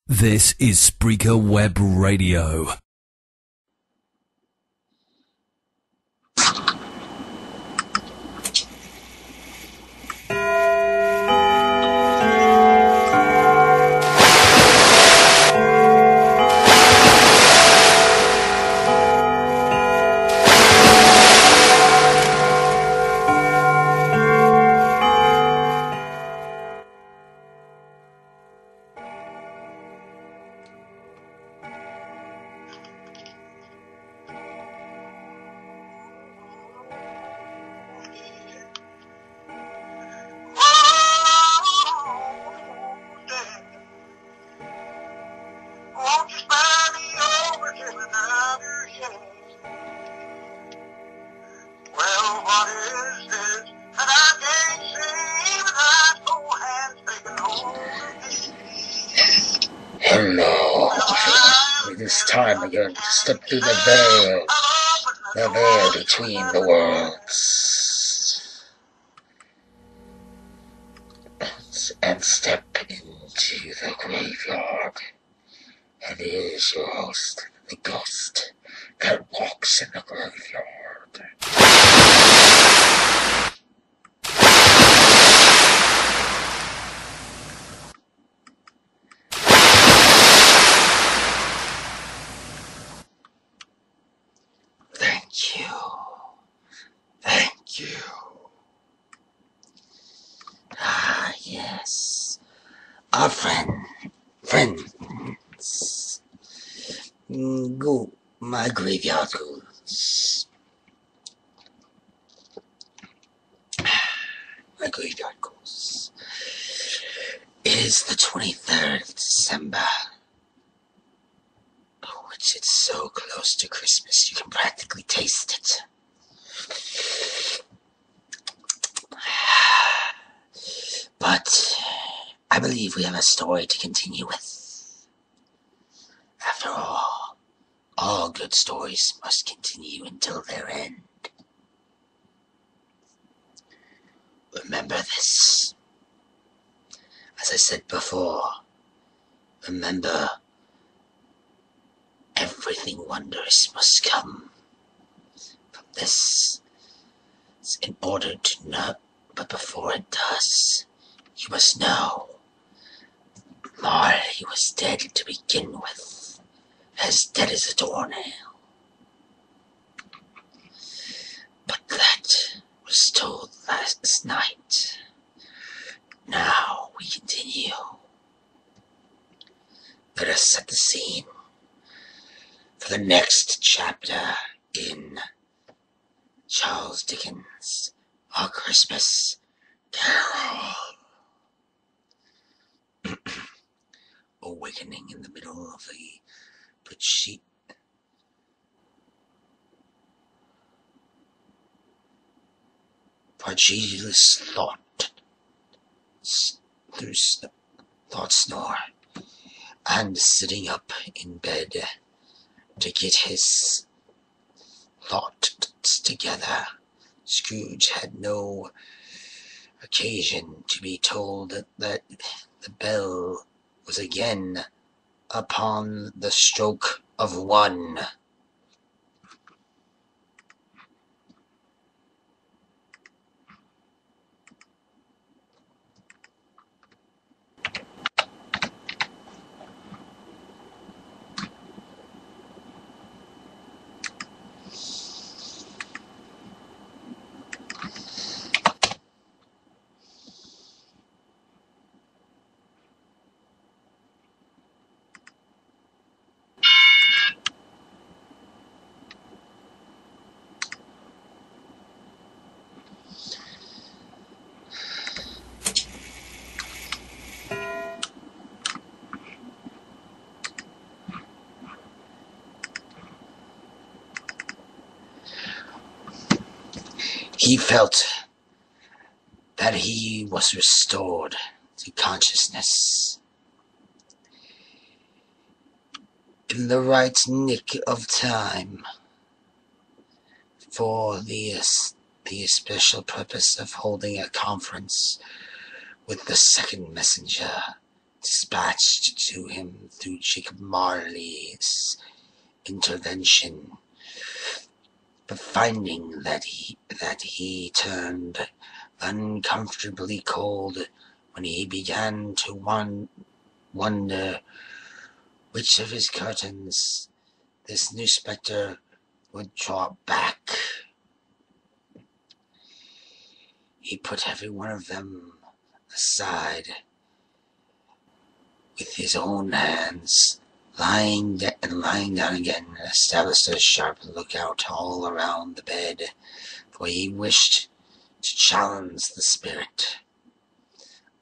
This is Spreaker Web Radio. Hello. It is time again to step through the veil between the worlds, and step into the graveyard. And it is your host, the ghost that walks in the graveyard. Thank you. Ah, yes. Our friends. Go, my graveyard ghouls. My graveyard ghouls. It is the 23rd of December. Which it's so close to Christmas, you can practically taste it. But I believe we have a story to continue with. After all good stories must continue until their end. Remember this. As I said before, remember, everything wondrous must come from this. In order to know, but before it does, you must know Marley was dead to begin with, as dead as a doornail. But that was told last night. Now we continue. Let us set the scene for the next chapter in Charles Dickens' A Christmas Carol. Awakening in the middle of a prodigious thought snore, and sitting up in bed to get his thoughts together, Scrooge had no occasion to be told that the bell was again upon the stroke of 1. He felt that he was restored to consciousness in the right nick of time for the special purpose of holding a conference with the second messenger dispatched to him through Jacob Marley's intervention, but finding that he turned uncomfortably cold when he began to wonder which of his curtains this new spectre would draw back. He put every one of them aside with his own hands, lying down again, and established a sharp lookout all around the bed, for he wished to challenge the spirit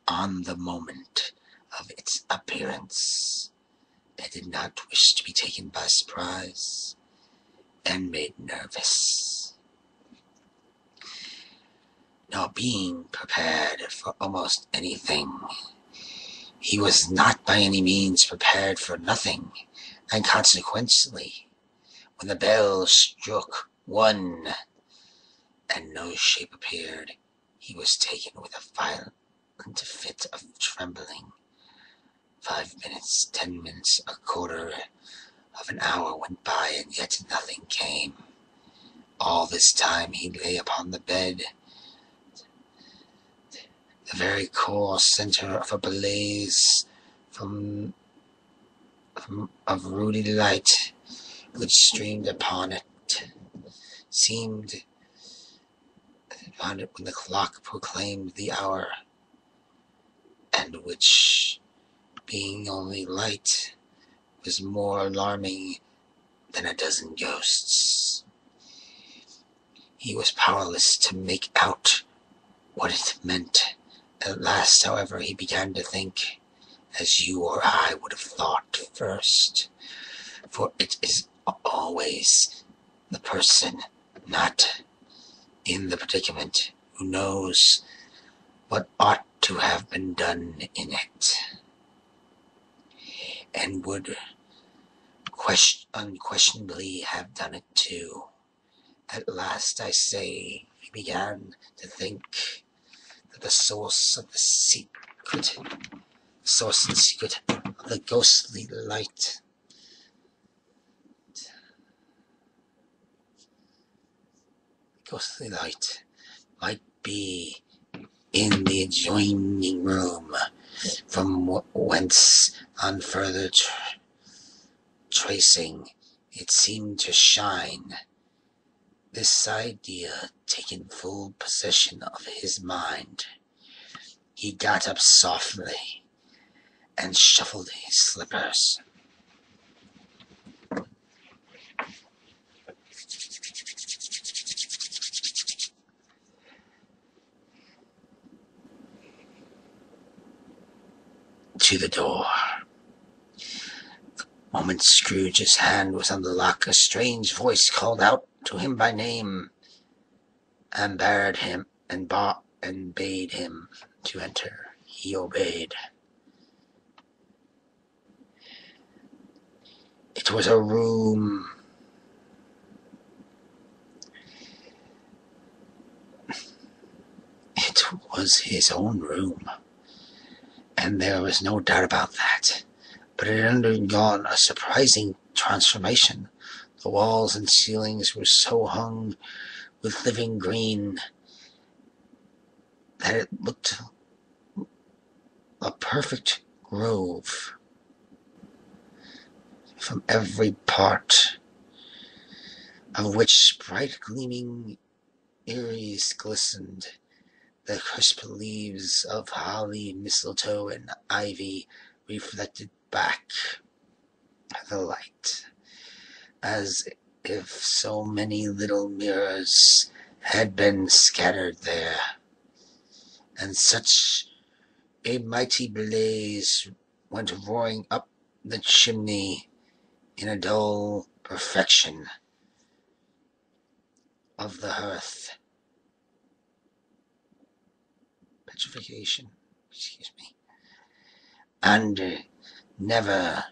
on the moment of its appearance. It did not wish to be taken by surprise and made nervous. Now, being prepared for almost anything, he was not by any means prepared for nothing, and consequently, when the bell struck 1 and no shape appeared, he was taken with a violent fit of trembling. 5 minutes, 10 minutes, a quarter of an hour went by, and yet nothing came. All this time he lay upon the bed, the very core center of a blaze of ruddy light which streamed upon it. Seemed upon it when the clock proclaimed the hour, and which, being only light, was more alarming than a dozen ghosts. He was powerless to make out what it meant. At last, however, he began to think as you or I would have thought first, for it is always the person not in the predicament who knows what ought to have been done in it, and would unquestionably have done it too. At last, I say, he began to think that the source and secret of the ghostly light might be in the adjoining room, from whence, on further tracing, it seemed to shine. This idea taking full possession of his mind, he got up softly and shuffled his slippers. To the door. The moment Scrooge's hand was on the lock, a strange voice called out to him by name, and bade him to enter. He obeyed. It was a room. It was his own room, and there was no doubt about that. But it had undergone a surprising transformation. The walls and ceilings were so hung with living green that it looked a perfect grove. From every part of which bright gleaming iris glistened, the crisp leaves of holly, mistletoe, and ivy reflected back the light, as if so many little mirrors had been scattered there, and such a mighty blaze went roaring up the chimney in a dull perfection of the hearth. Petrification, and never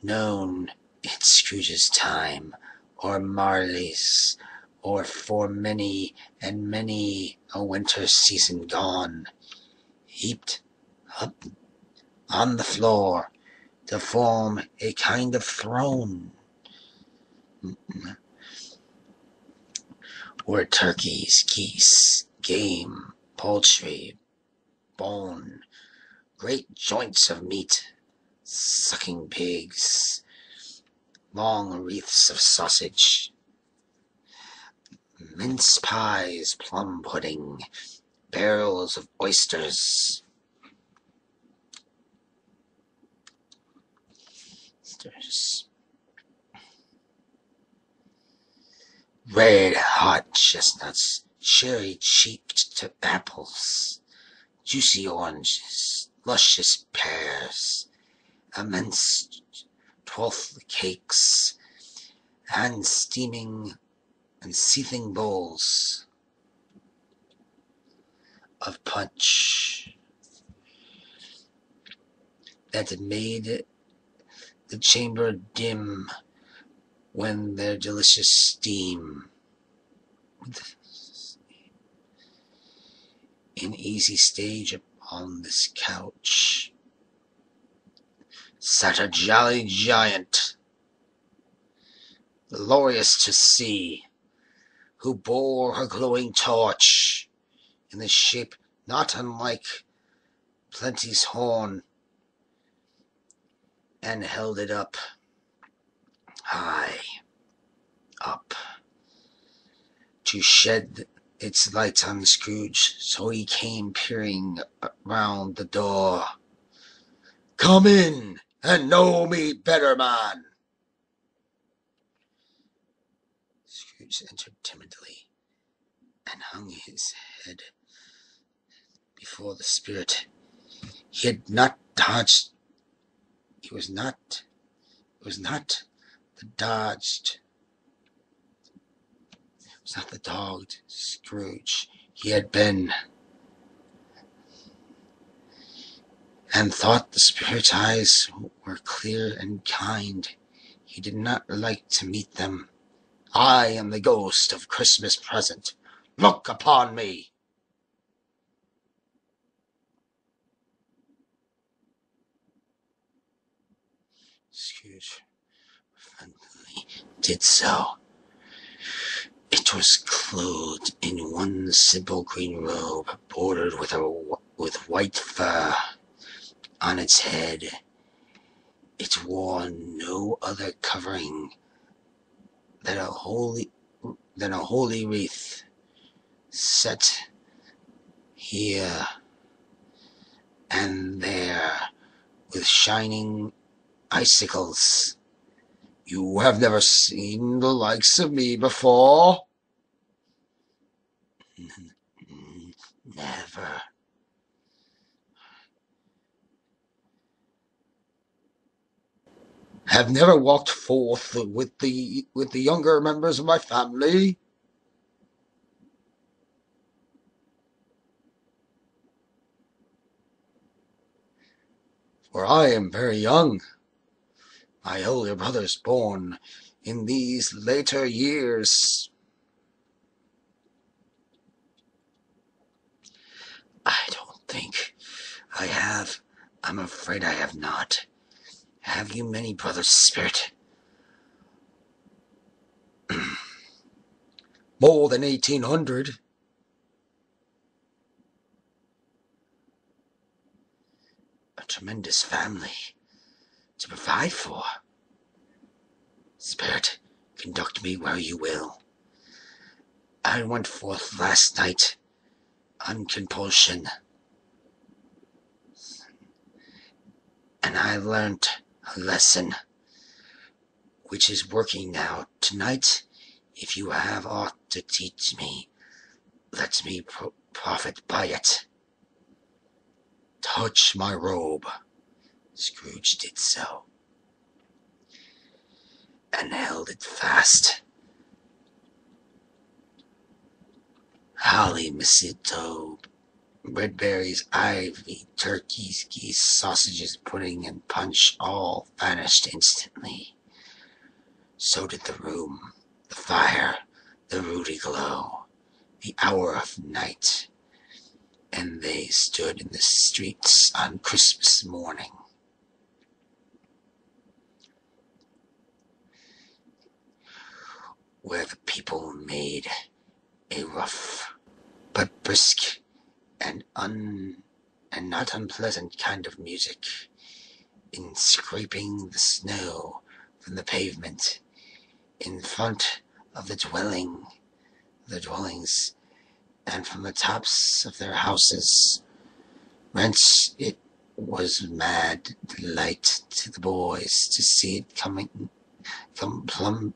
known in Scrooge's time, or Marley's, or for many and many a winter season gone, heaped up on the floor to form a kind of throne, were turkeys, geese, game, poultry, bone, great joints of meat, sucking pigs, long wreaths of sausage, mince pies, plum pudding, barrels of oysters, red hot chestnuts, cherry cheeked apples, juicy oranges, luscious pears, immense 12th cakes, and steaming and seething bowls of punch that had made the chamber dim when their delicious steam, in easy stage upon this couch, sat a jolly giant, glorious to see, who bore her glowing torch in the shape not unlike Plenty's horn, and held it up, high up, to shed its light on Scrooge. So he came peering round the door. "Come in and know me better, man." Scrooge entered timidly and hung his head before the spirit. He had not dodged. It was not the dogged Scrooge he had been, and thought the spirit's eyes were clear and kind. He did not like to meet them. "I am the ghost of Christmas present. Look upon me." Scrooge friendly did so. It was clothed in one simple green robe, bordered with white fur. On its head it wore no other covering than a holy wreath, set here and there with shining icicles. "You have never seen the likes of me before?" "Never." "Have never walked forth with the younger members of my family?" "For I am very young. My elder brother's born in these later years." "I don't think I have. I'm afraid I have not. Have you many brothers, Spirit?" "More than 1,800. A tremendous family to provide for. Spirit, conduct me where you will. I went forth last night on compulsion, and I learnt a lesson which is working now. Tonight, if you have aught to teach me, let me profit by it." "Touch my robe." Scrooge did so, and held it fast. Holly, mistletoe, red berries, ivy, turkeys, geese, sausages, pudding, and punch all vanished instantly. So did the room, the fire, the ruddy glow, the hour of night. and they stood in the streets on Christmas morning. Where the people made a rough but brisk and not unpleasant kind of music in scraping the snow from the pavement in front of the dwellings, and from the tops of their houses, whence it was mad delight to the boys to see it come plumping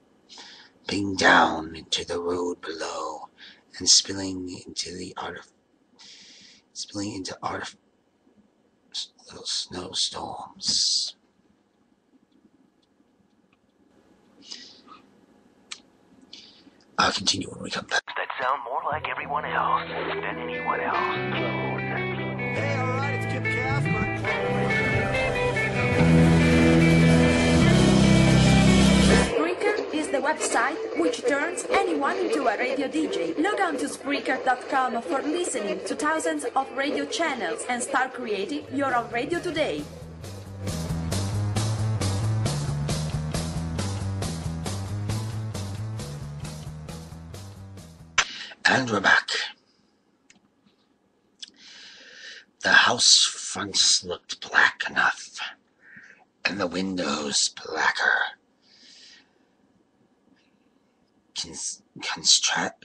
down into the road below and spilling into little snowstorms. I'll continue when we come back. That sound more like everyone else than anyone else. Hey, alright, it's Kip Casper. Spreaker is the website which turns anyone into a radio DJ. Log on to Spreaker.com for listening to thousands of radio channels and start creating your own radio today. And we're back. The house fronts looked black enough, and the windows blacker,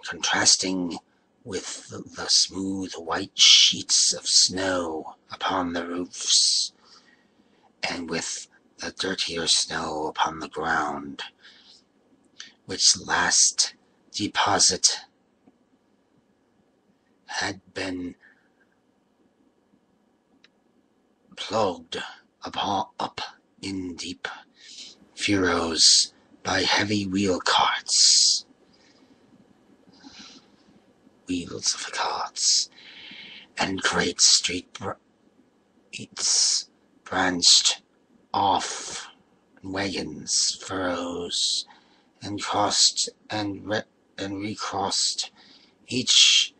contrasting with the smooth white sheets of snow upon the roofs, and with the dirtier snow upon the ground, which last deposit had been plugged up in deep furrows by heavy wheels of carts, and great streets branched off wagons, furrows, and crossed and recrossed each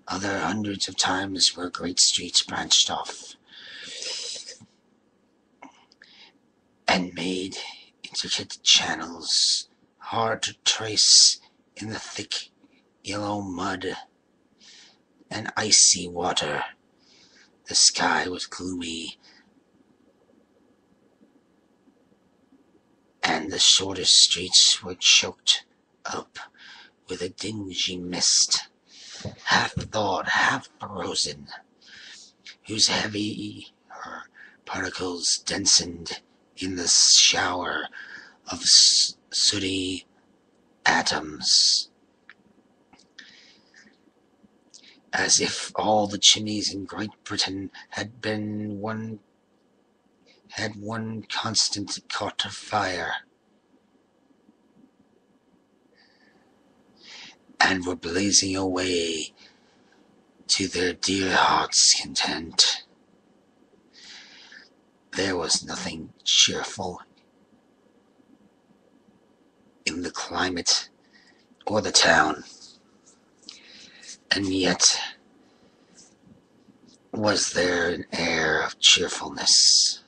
other hundreds of times, where great streets branched off and made intricate channels hard to trace in the thick yellow mud and icy water. The sky was gloomy, and the shortest streets were choked up with a dingy mist, half thawed, half frozen, whose heavy particles densened in the shower of sooty atoms, as if all the chimneys in Great Britain had one constant caught of fire, and were blazing away to their dear hearts' content. There was nothing cheerful in the climate or the town, and yet was there an air of cheerfulness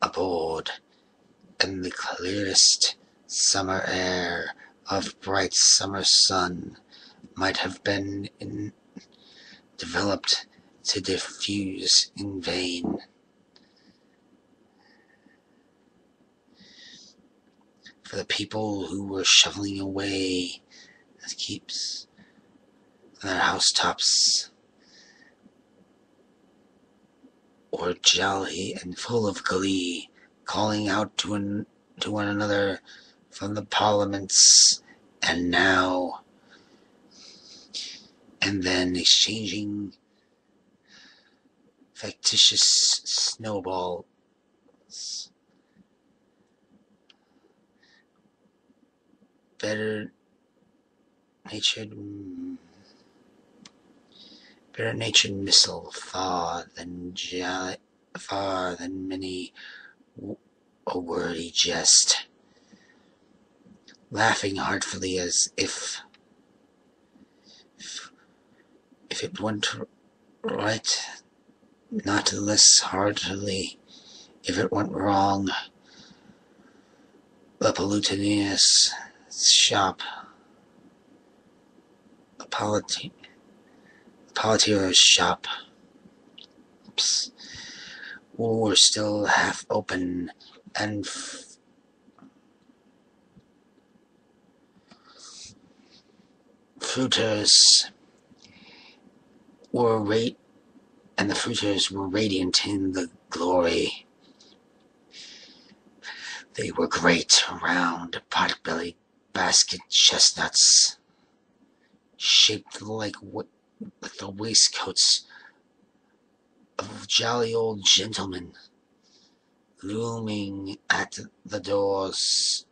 aboard, and the clearest summer air of bright summer sun might have been developed to diffuse in vain. For the people who were shoveling away the keeps on their housetops, or jolly and full of glee, calling out to one another from the parliaments, and now and then exchanging factitious snowballs, better natured missile, far than many a wordy jest, laughing heartfully as if if it went right, not less heartily if it went wrong. The Palutinius shop, the Palatier's shop, were still half open, and fruiters were radiant in the glory. They were great, round, pot-bellied basket chestnuts, shaped like the waistcoats of jolly old gentlemen, looming at the doors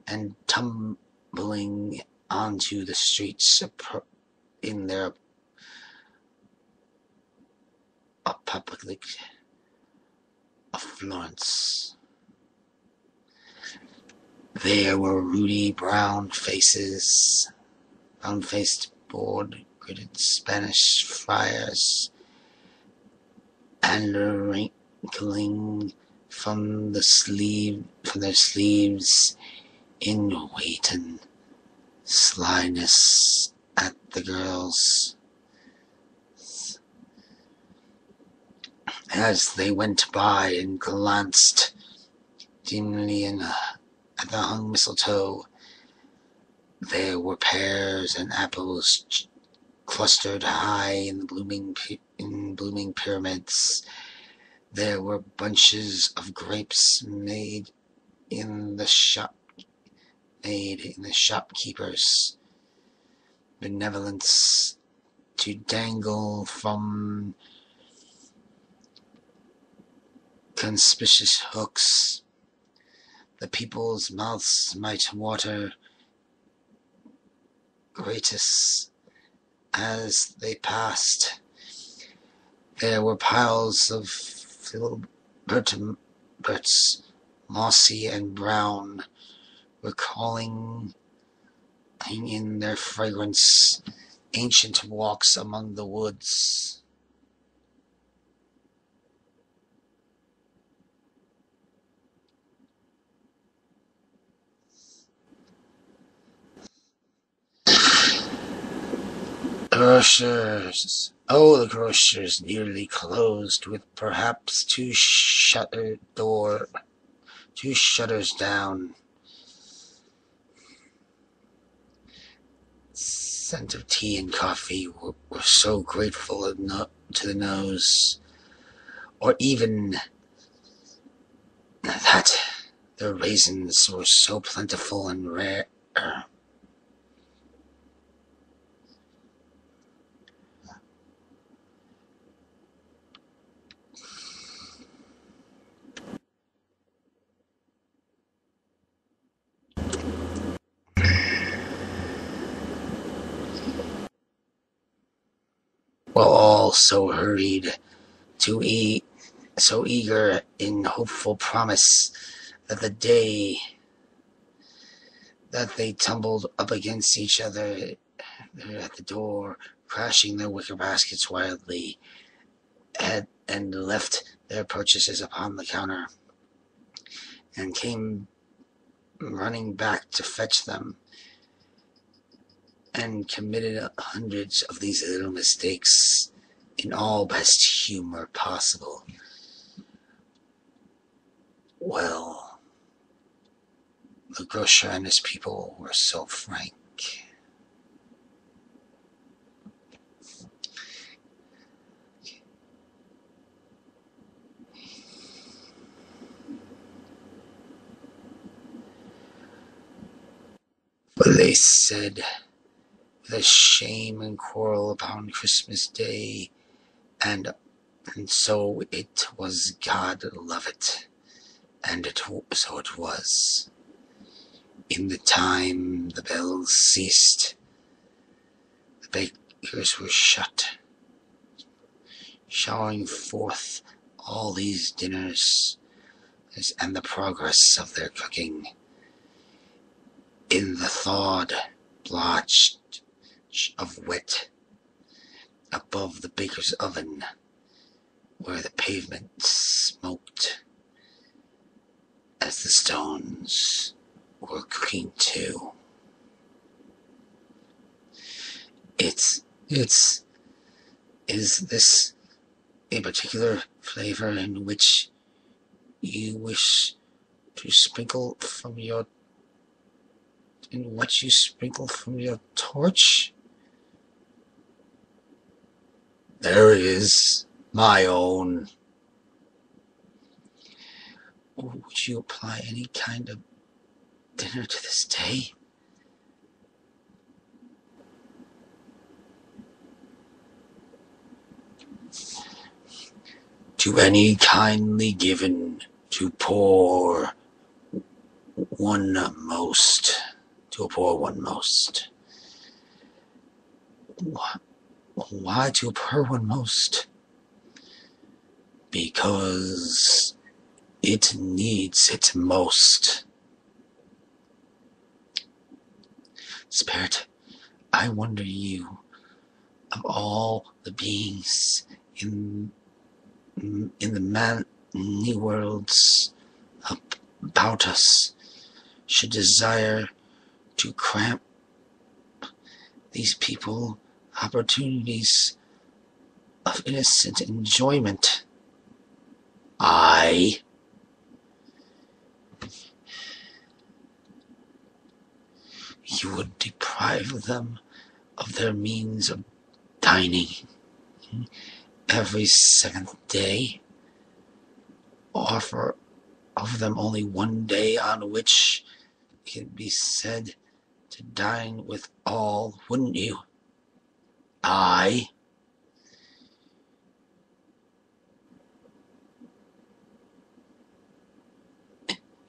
and tumbling onto the streets in their public affluence. There were ruddy brown-faced, board-gritted Spanish friars, and wrinkling from their sleeves in wanton slyness at the girls. As they went by and glanced dimly at the hung mistletoe, there were pears and apples clustered high in blooming pyramids. There were bunches of grapes made in the shopkeeper's benevolence to dangle from conspicuous hooks. The people's mouths might water gratis as they passed. There were piles of filberts, mossy and brown, recalling in their fragrance ancient walks among the woods. Grocers. Oh, the grocers nearly closed, with perhaps two shutters down. Scent of tea and coffee were so grateful to the nose, or even that the raisins were so plentiful and rare. While all so hurried to eat, so eager in hopeful promise that the day that they tumbled up against each other at the door, crashing their wicker baskets wildly, and left their purchases upon the counter, and came running back to fetch them, and committed hundreds of these little mistakes in all best humor possible. Well, the grocer and his people were so frank. But they said, the shame and quarrel upon Christmas Day, and so it was, God love it, and so it was. In the time the bells ceased, the bakers were shut, showering forth all these dinners and the progress of their cooking in the thawed blotch of wet above the baker's oven, where the pavement smoked as the stones were cooking too. Is this a particular flavor in which you wish to sprinkle from your torch? There is my own. Would you apply any kind of dinner to this day? To any kindly given to poor one most. Why to a poor one most? Because it needs it most. Spirit, I wonder you, of all the beings in the many worlds about us, should desire to cramp these people opportunities of innocent enjoyment. You would deprive them of their means of dining every seventh day, offer them only one day on which it can be said to dine with all, wouldn't you?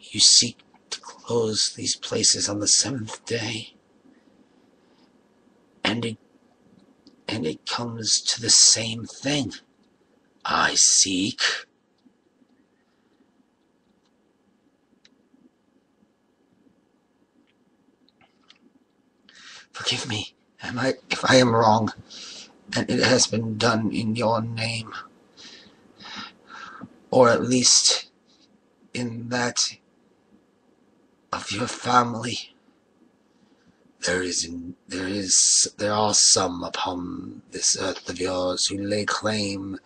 You seek to close these places on the seventh day, and it comes to the same thing. I seek. Forgive me if I am wrong, and it has been done in your name, or at least in that of your family. There are some upon this earth of yours who lay claim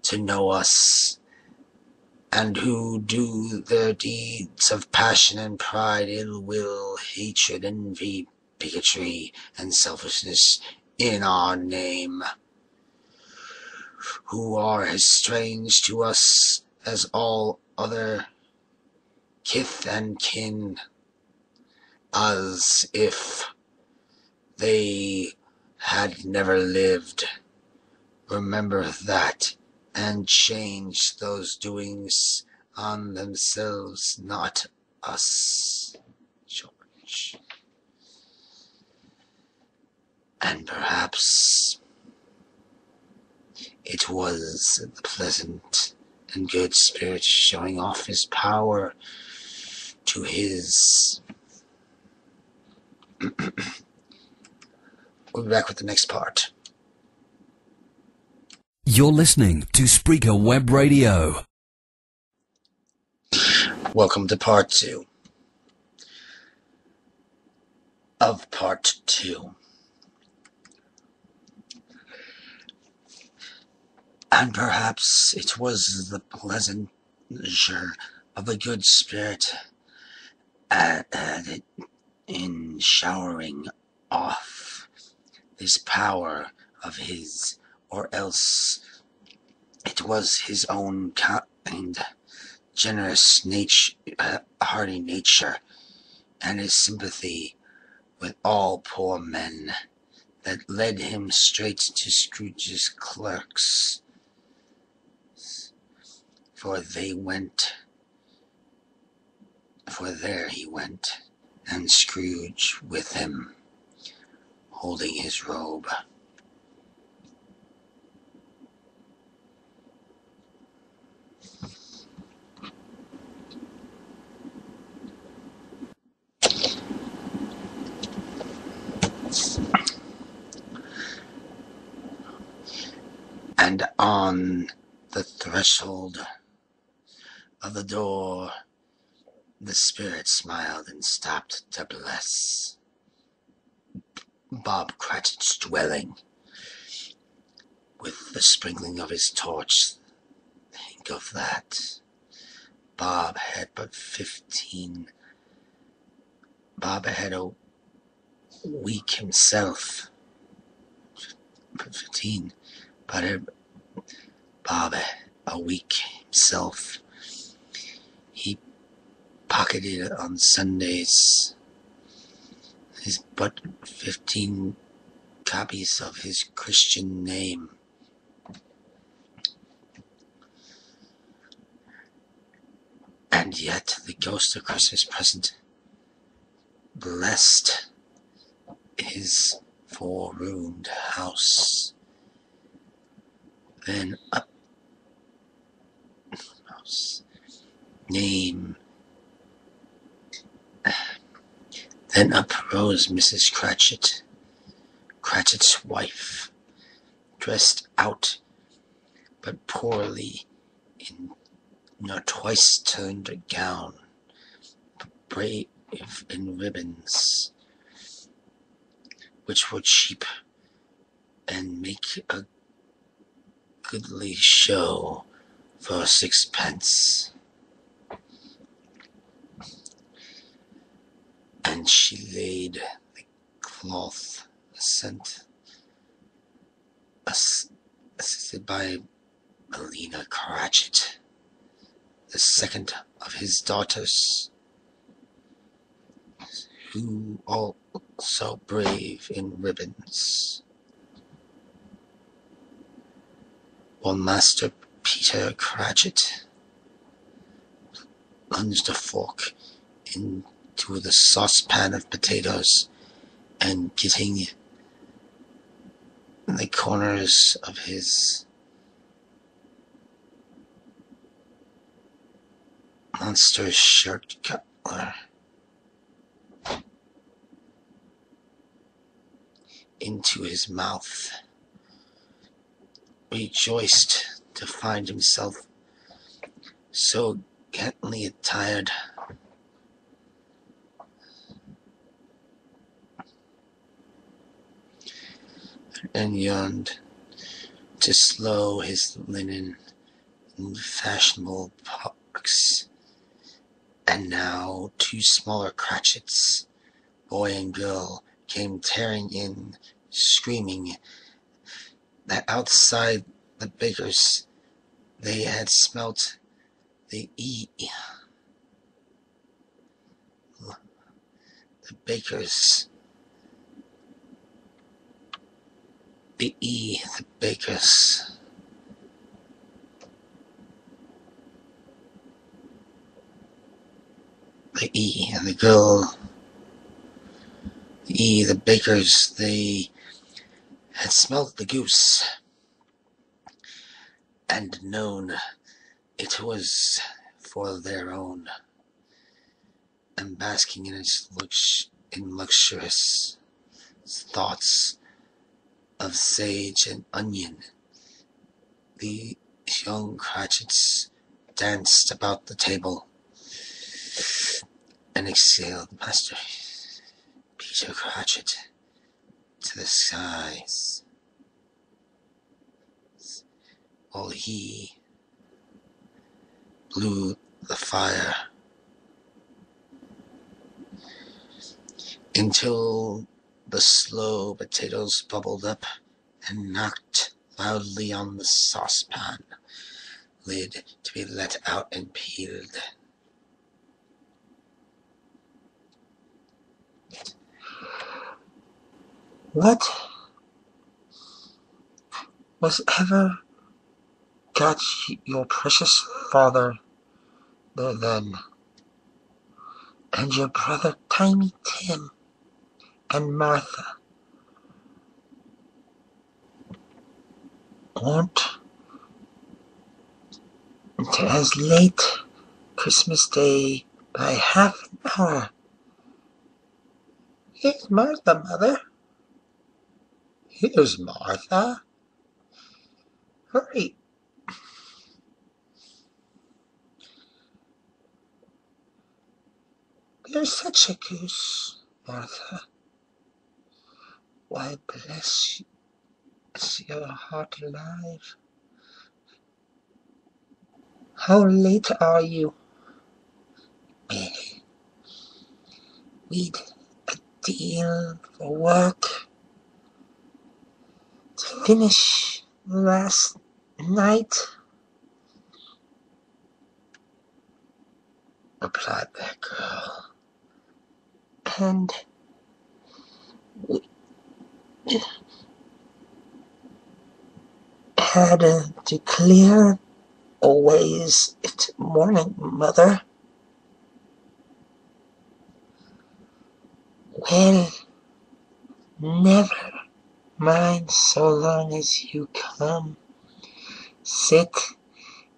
to know us, and who do their deeds of passion and pride, ill will, hatred, envy, bigotry, and selfishness in our name, who are as strange to us as all other kith and kin, as if they had never lived. Remember that, and change those doings on themselves, not us, George. And perhaps it was the pleasant and good spirit showing off his power to his... We'll be back with the next part. You're listening to Spreaker Web Radio. Welcome to part 2 of part 2. And perhaps it was the pleasure of the good spirit added in showering off this power of his, or else it was his own kind, generous nature, hearty nature, and his sympathy with all poor men that led him straight to Scrooge's clerks. For there he went, and Scrooge with him, holding his robe. And on the threshold of the door, the spirit smiled and stopped to bless Bob Cratchit's dwelling with the sprinkling of his torch. Think of that. Bob had but 15. Bob had a week himself. 15. But Bob, a week himself. He pocketed on Sundays his but 15 copies of his Christian name. And yet the ghost of Christmas present blessed his 4-roomed house. Then up rose Mrs. Cratchit, Cratchit's wife, dressed out but poorly in a twice-turned gown, brave in ribbons, which were cheap and make a goodly show for 6 pence. And she laid the cloth assisted by Melina Cratchit, the second of his daughters, who also brave in ribbons, while Master Peter Cratchit plunged a fork into the saucepan of potatoes and, getting the corners of his monster shirt cutler into his mouth, rejoiced to find himself so gently attired. And yearned to slow his linen in fashionable parks. And now 2 smaller Cratchits, boy and girl, came tearing in, screaming that outside the baker's they had smelt the baker's and the girl, the bakers, they had smelt the goose and known it was for their own, and basking in its luxurious thoughts of sage and onion, the young Cratchits danced about the table and exhaled Master Peter Cratchit to the skies, while he blew the fire until the slow potatoes bubbled up and knocked loudly on the saucepan lid to be let out and peeled. What was ever got your precious father there then, and your brother Tiny Tim and Martha? Weren't until as late Christmas Day by half an hour. Here's Martha, Mother. Here's Martha. Hurry. You're such a goose, Martha. Why, bless you, is your heart alive? How late are you? Mary, we'd a deal for work to finish last night, replied that girl. And we had to clear always it morning, Mother. Well, never mind so long as you come. Sit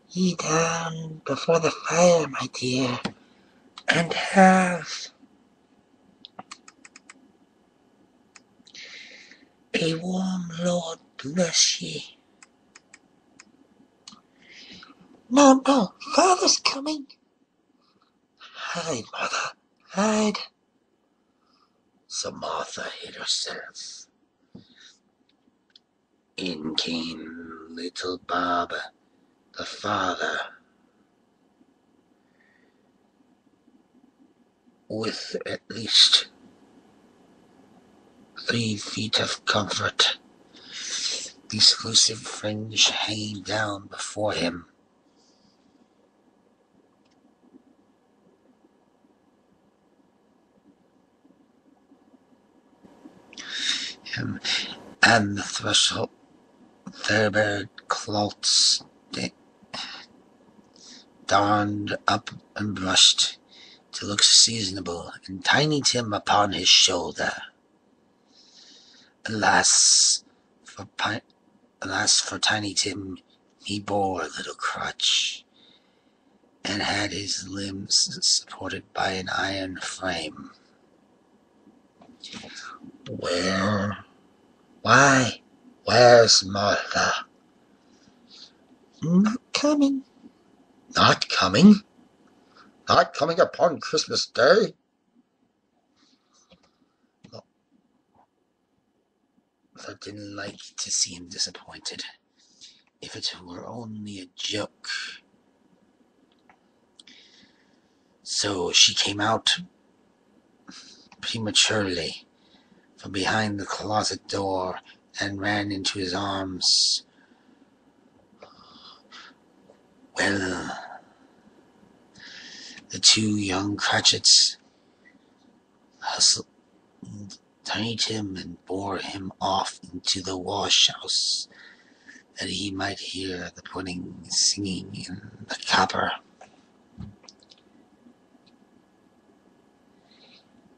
ye down before the fire, my dear, and have a warm Lord bless ye. No, Father's coming. Hide, Mother, hide. So Martha hid herself. In came little Bob, the father, with at least 3 feet of comfort, the exclusive fringe hanging down before him. And the threshold, Thurber cloths darned up and brushed to look seasonable, and Tiny Tim upon his shoulder. Alas for Tiny Tim, he bore a little crutch, and had his limbs supported by an iron frame. Where's Martha? Not coming. Not coming? Not coming upon Christmas Day? I didn't like to see him disappointed. If it were only a joke. So she came out prematurely from behind the closet door and ran into his arms. Well, the 2 young Cratchits hustled Tiny Tim and bore him off into the wash house, that he might hear the pudding singing in the copper.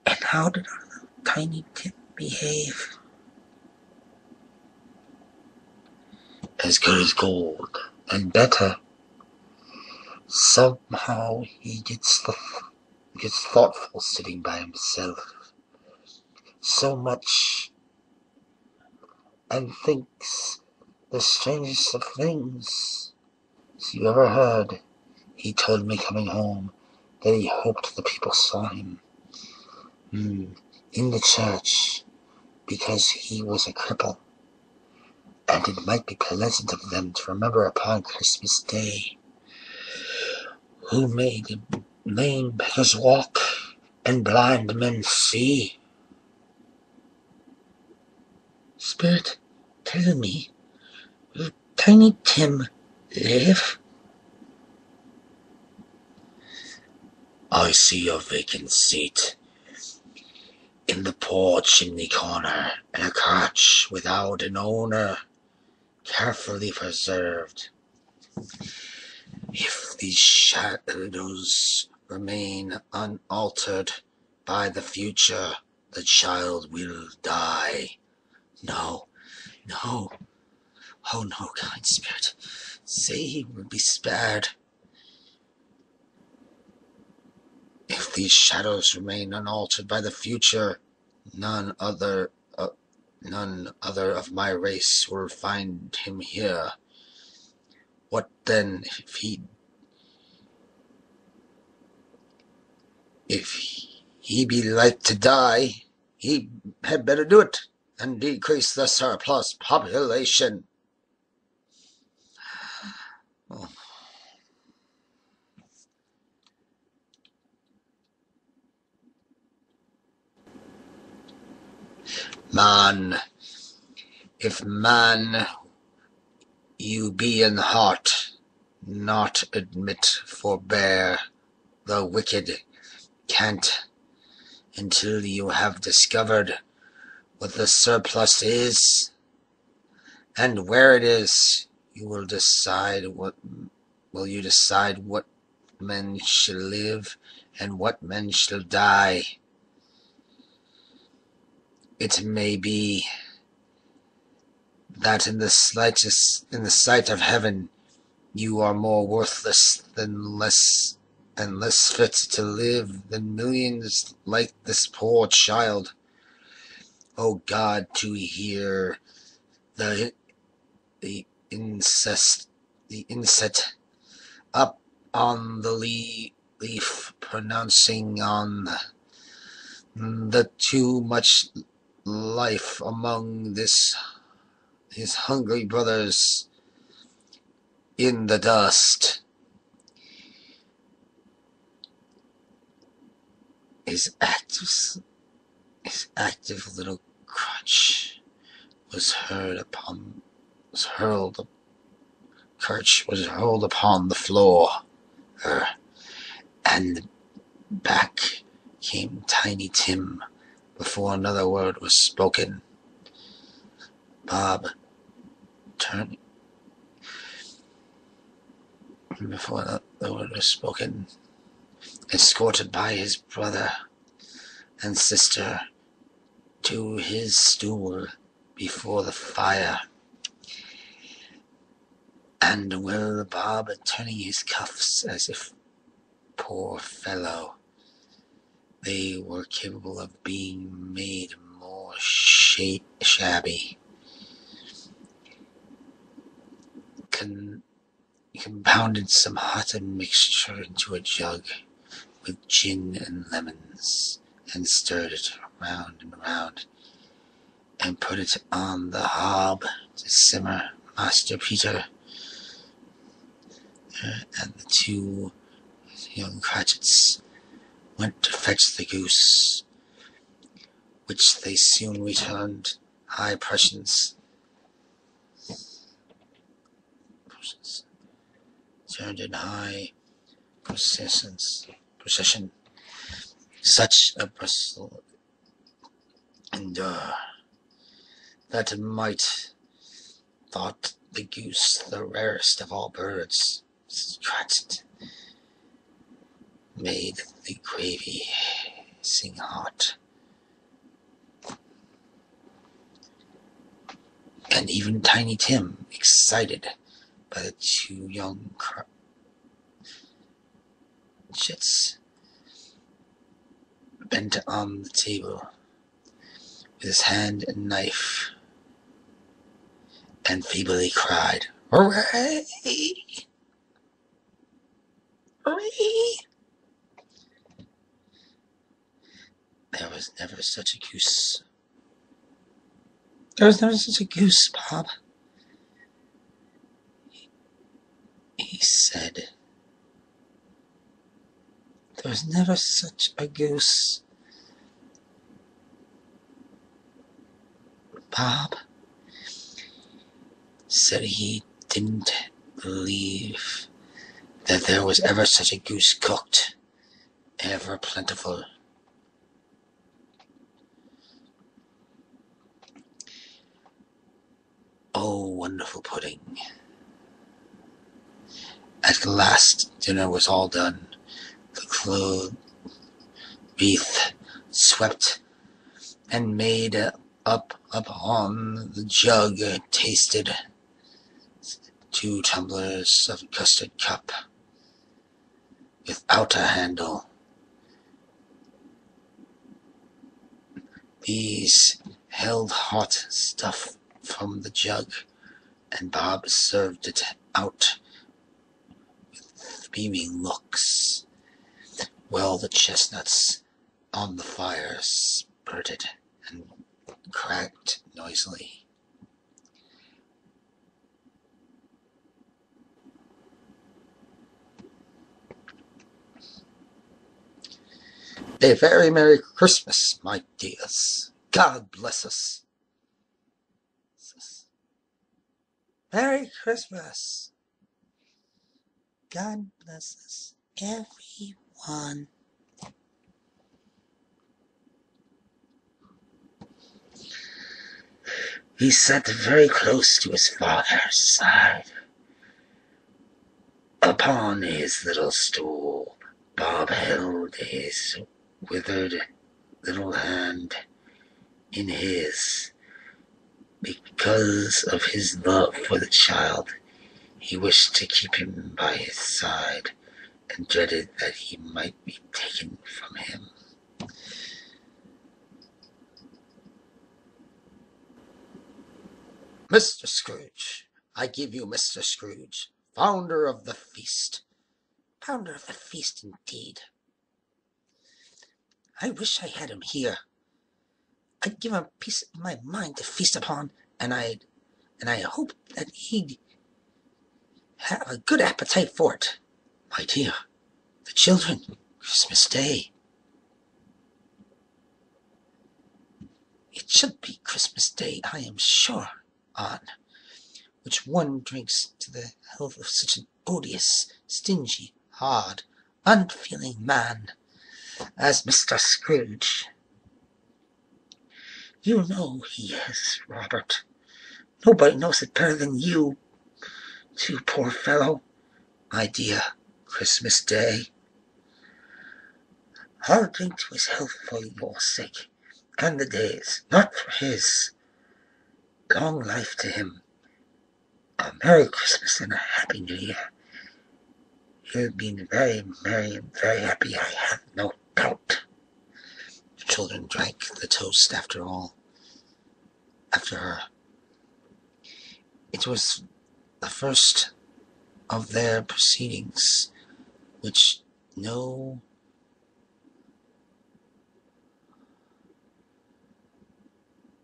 And how did our Tiny Tim behave? As good as gold, and better. Somehow he gets thoughtful sitting by himself. So much, and thinks the strangest of things you ever heard. He told me coming home that he hoped the people saw him in the church, because he was a cripple, and it might be pleasant of them to remember upon Christmas Day, who made lame beggars walk and blind men see. Spirit, tell me, will Tiny Tim live? I see a vacant seat in the poor chimney corner, and a couch without an owner, carefully preserved. If these shadows remain unaltered by the future, the child will die. No. Oh no, kind spirit. Say he will be spared. If these shadows remain unaltered by the future, none other of my race will find him here. then if he be like to die, he had better do it and decrease the surplus population. Oh. Man, if man you be in heart, not admit, forbear the wicked can't, until you have discovered what the surplus is, and where it is, you will decide what men shall live and what men shall die. It may be that in the sight of heaven, you are more worthless than less fit to live than millions like this poor child. O God, to hear the insect up on the leaf pronouncing on the too much life among his hungry brothers in the dust. His active little crutch was hurled upon the floor, and back came Tiny Tim before another word was spoken. Bob turned before the word was spoken, escorted by his brother and sister to his stool before the fire, and Will Bob turning his cuffs as if, poor fellow, they were capable of being made more shabby. Compounded some hot mixture into a jug with gin and lemons, and stirred it round and round, and put it on the hob to simmer. Master Peter and the two young Cratchits went to fetch the goose, which they soon returned, high Prussians. Turned in high procession, such a bustle and that might thought the goose the rarest of all birds. Cratchit made the gravy sing hot, and even Tiny Tim, excited by the two young Cratchits, bent on the table with his hand and knife, and feebly cried, "Hooray! Hooray!" There was never such a goose. There was never such a goose, Bob, he said. There was never such a goose. Bob said he didn't believe that there was ever such a goose cooked, ever plentiful. Oh, wonderful pudding. At last dinner was all done. The clothed wreath swept and made up upon the jug tasted 2 tumblers of custard cup without a handle. These held hot stuff from the jug, and Bob served it out beaming looks, while the chestnuts on the fire spurted and cracked noisily. A very Merry Christmas, my dears. God bless us. Merry Christmas. God bless us, everyone. He sat very close to his father's side. Upon his little stool, Bob held his withered little hand in his. Because of his love for the child, he wished to keep him by his side and dreaded that he might be taken from him. Mr. Scrooge, I give you Mr. Scrooge, founder of the feast. Founder of the feast, indeed. I wish I had him here. I'd give him a piece of my mind to feast upon, and I hope that he'd have a good appetite for it. My dear, the children, Christmas Day. It should be Christmas Day, I am sure, on which one drinks to the health of such an odious, stingy, hard, unfeeling man as Mr. Scrooge. You know he is, Robert. Nobody knows it better than you, too, poor fellow. My dear, Christmas Day. I'll drink to his health for your sake, and the day's, not for his. Long life to him. A Merry Christmas and a Happy New Year. You've been very merry and very happy, I have no doubt. The children drank the toast after her. It was the first of their proceedings, which no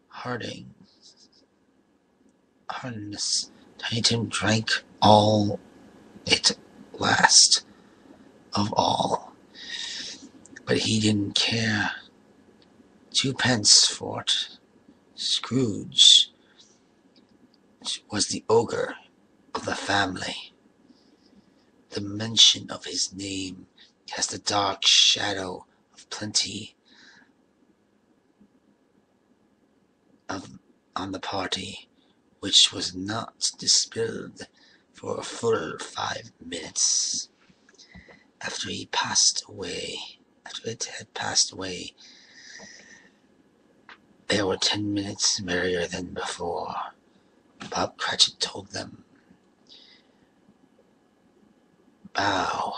hardness. Tiny Tim drank all it last of all, but he didn't care. 2 pence for it. Scrooge was the ogre of the family. The mention of his name cast a dark shadow of plenty on the party, which was not dispelled for a full 5 minutes. After it had passed away, they were 10 minutes merrier than before. Bob Cratchit told them, Bow,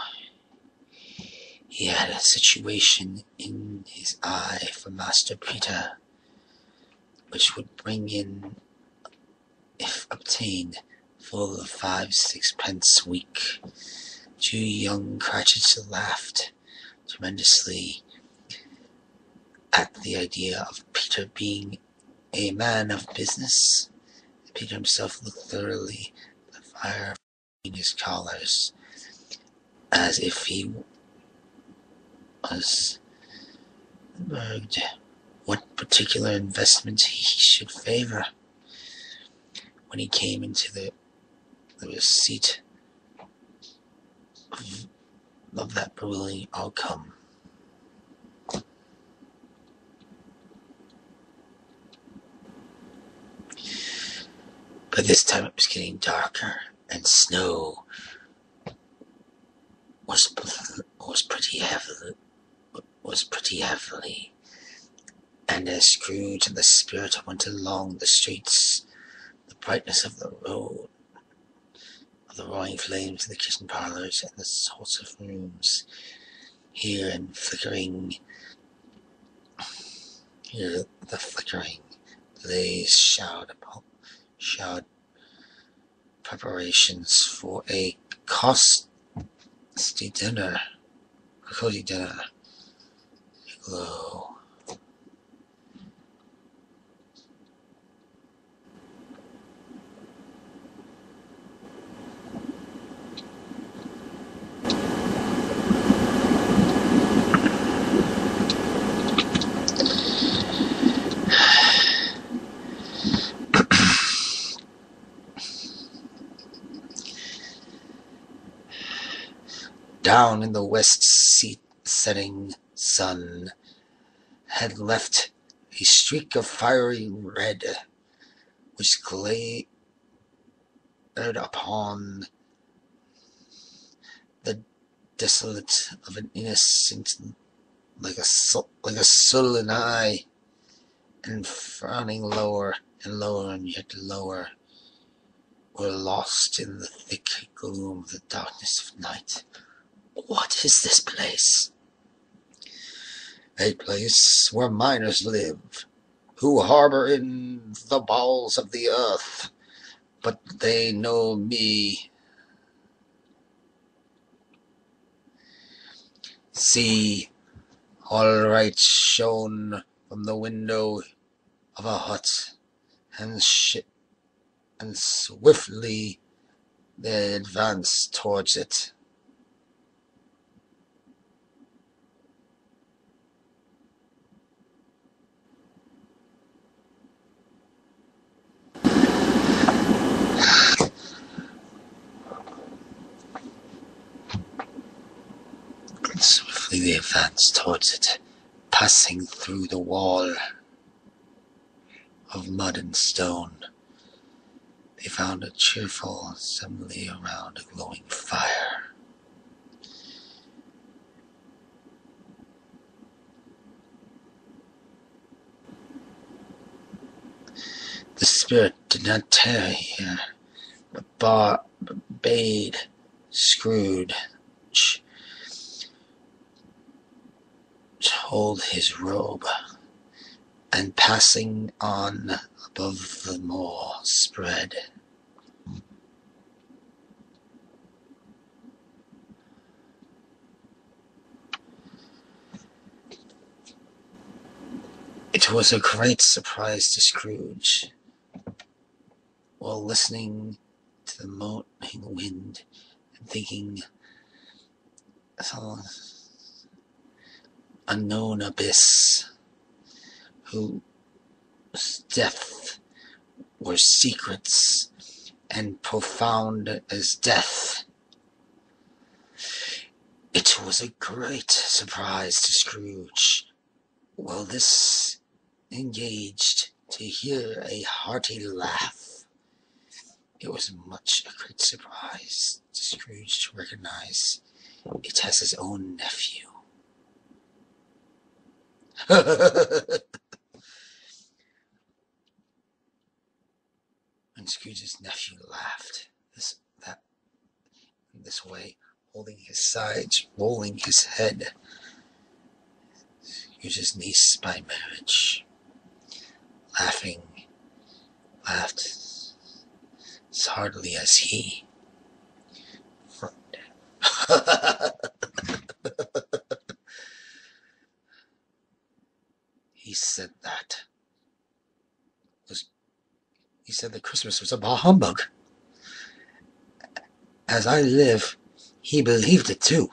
he had a situation in his eye for Master Peter, which would bring in, if obtained, full of 5-6 pence a week. 2 young Cratchits laughed tremendously at the idea of Peter being a man of business. Peter himself looked thoroughly the fire in his collars, as if he was urged what particular investment he should favor. When he came into the receipt of that brilliant outcome, but this time it was getting darker, and snow was pretty heavily. And as Scrooge and the Spirit went along the streets, the brightness of the road, of the roaring flames in the kitchen parlors and the sorts of rooms, here the flickering blaze showed preparations for a Steam dinner. A cozy dinner. Glow. Down in the west setting sun had left a streak of fiery red, which glared upon the desolate of an innocent, like a sullen eye, and frowning lower and lower and yet lower, were lost in the thick gloom of the darkness of night. What is this place? A place where miners live, who harbor in the bowels of the earth, but they know me. See, all right shone from the window of a hut, and swiftly they advanced towards it. Swiftly they advanced towards it, passing through the wall of mud and stone. They found a cheerful assembly around a glowing fire. The spirit did not tarry here, but bade Scrooge hold his robe, and passing on above the moor spread. It was a great surprise to Scrooge, while listening to the moaning wind and thinking of unknown abyss, whose depth were secrets and profound as death. It was a great surprise to Scrooge, while this engaged, to hear a hearty laugh. It was much a great surprise to Scrooge to recognize it as his own nephew. When Scrooge's nephew laughed in this way, holding his sides, rolling his head, Scrooge's niece by marriage, laughed as heartily as he. He said that Christmas was a bah humbug. As I live, he believed it too.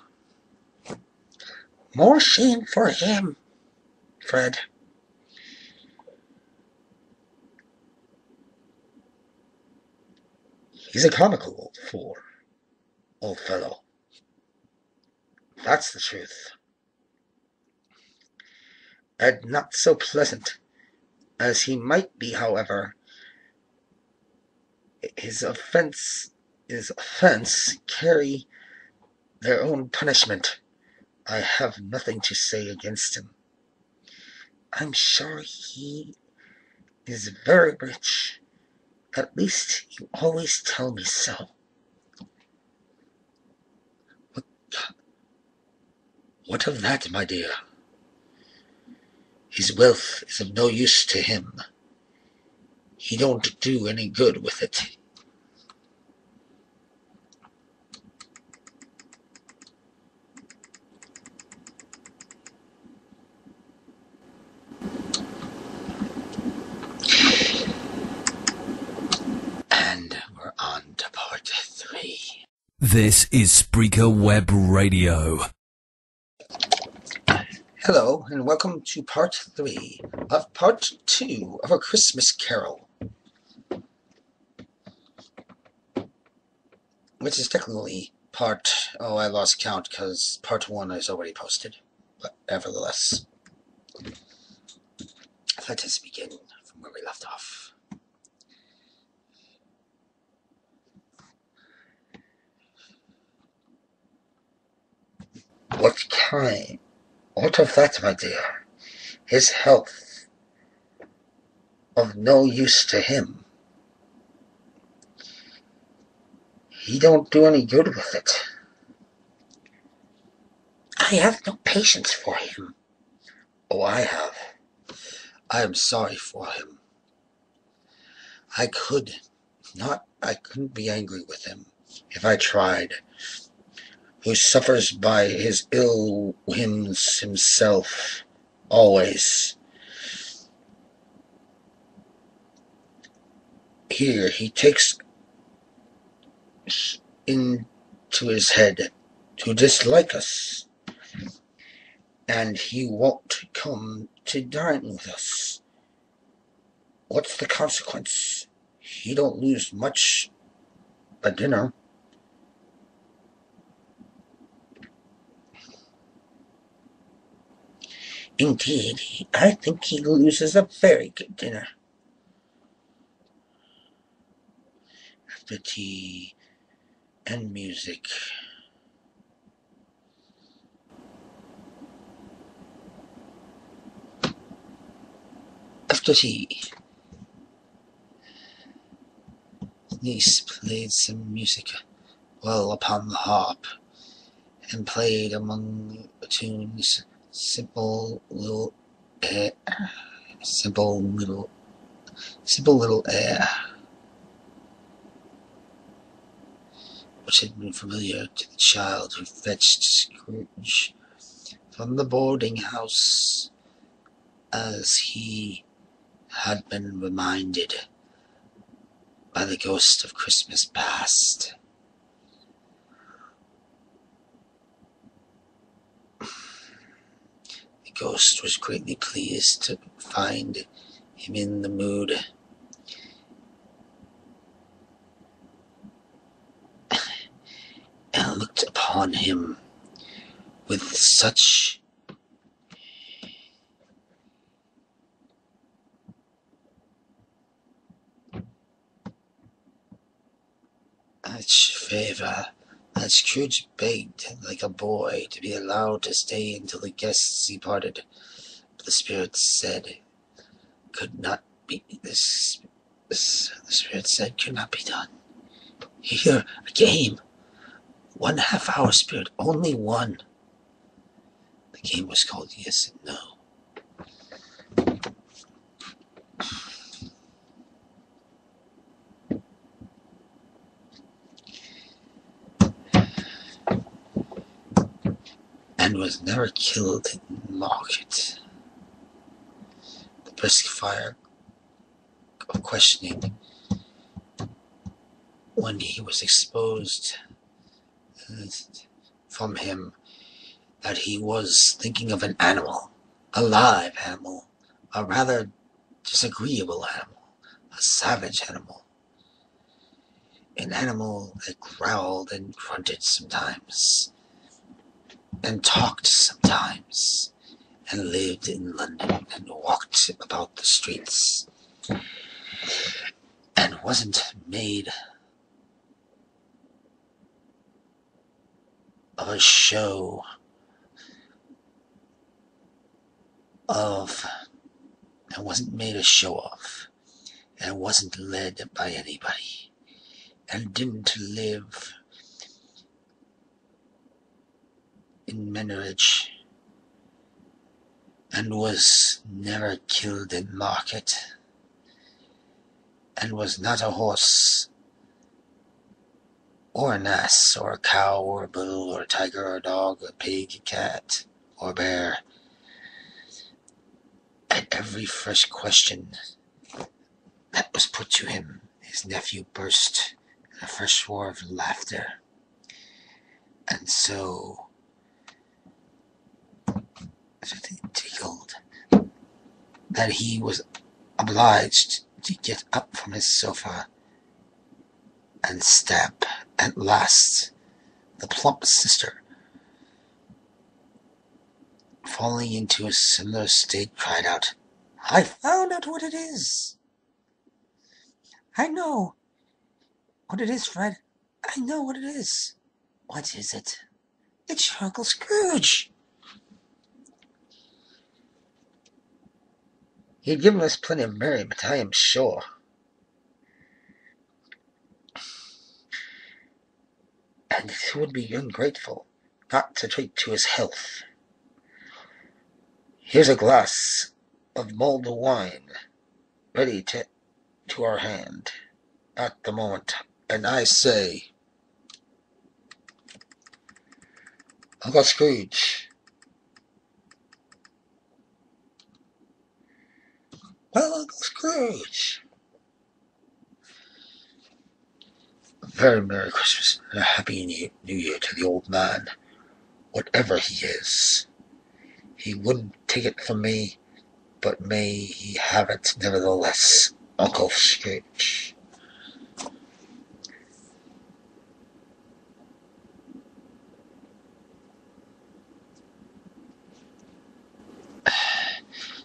More shame for him, Fred. He's a comical old fellow. That's the truth. And not so pleasant as he might be, however. His offense carry their own punishment. I have nothing to say against him. I'm sure he is very rich. At least you always tell me so. What of that, my dear? His wealth is of no use to him. He don't do any good with it. This is Spreaker Web Radio. Hello, and welcome to part 3 of part 2 of A Christmas Carol, which is technically I lost count because part 1 is already posted, but nevertheless, let us begin from where we left off. What of that, my dear? His health of no use to him. He don't do any good with it. I have no patience for him. Oh, I have. I am sorry for him. I couldn't be angry with him if I tried. Who suffers by his ill whims himself, always. Here he takes into his head to dislike us, and he won't come to dine with us. What's the consequence? He don't lose much a dinner. Indeed, I think he loses a very good dinner. After tea and music. After tea, niece played some music well upon the harp, and played among the tunes simple little air, which had been familiar to the child who fetched Scrooge from the boarding house, as he had been reminded by the ghost of Christmas past. The ghost was greatly pleased to find him in the mood, and looked upon him with such favor that Scrooge begged like a boy to be allowed to stay until the guests departed. But the spirit said could not be done. Here, a game. 1/2 hour, spirit, only one. The game was called Yes and No. And was never killed in market. The brisk fire of questioning, when he was exposed from him that he was thinking of an animal, a live animal, a rather disagreeable animal, a savage animal, an animal that growled and grunted sometimes, and talked sometimes, and lived in London, and walked about the streets, and wasn't made of a show of, and wasn't made a show of, and wasn't led by anybody, and didn't live in marriage, and was never killed in market, and was not a horse, or an ass, or a cow, or a bull, or a tiger, or a dog, a pig, a cat, or a bear. At every fresh question that was put to him, his nephew burst in a fresh roar of laughter, and so tickled that he was obliged to get up from his sofa and step. At last, the plump sister, falling into a similar state, cried out, "I found out what it is! I know what it is, Fred. I know what it is." "What is it?" "It's your Uncle Scrooge." "He'd given us plenty of merriment, I am sure." "And it would be ungrateful not to drink to his health. Here's a glass of mulled wine ready to our hand at the moment, and I say, Uncle Scrooge." "Well, Uncle Scrooge." "A very Merry Christmas and a Happy New Year to the old man, whatever he is. He wouldn't take it from me, but may he have it nevertheless, Uncle Scrooge."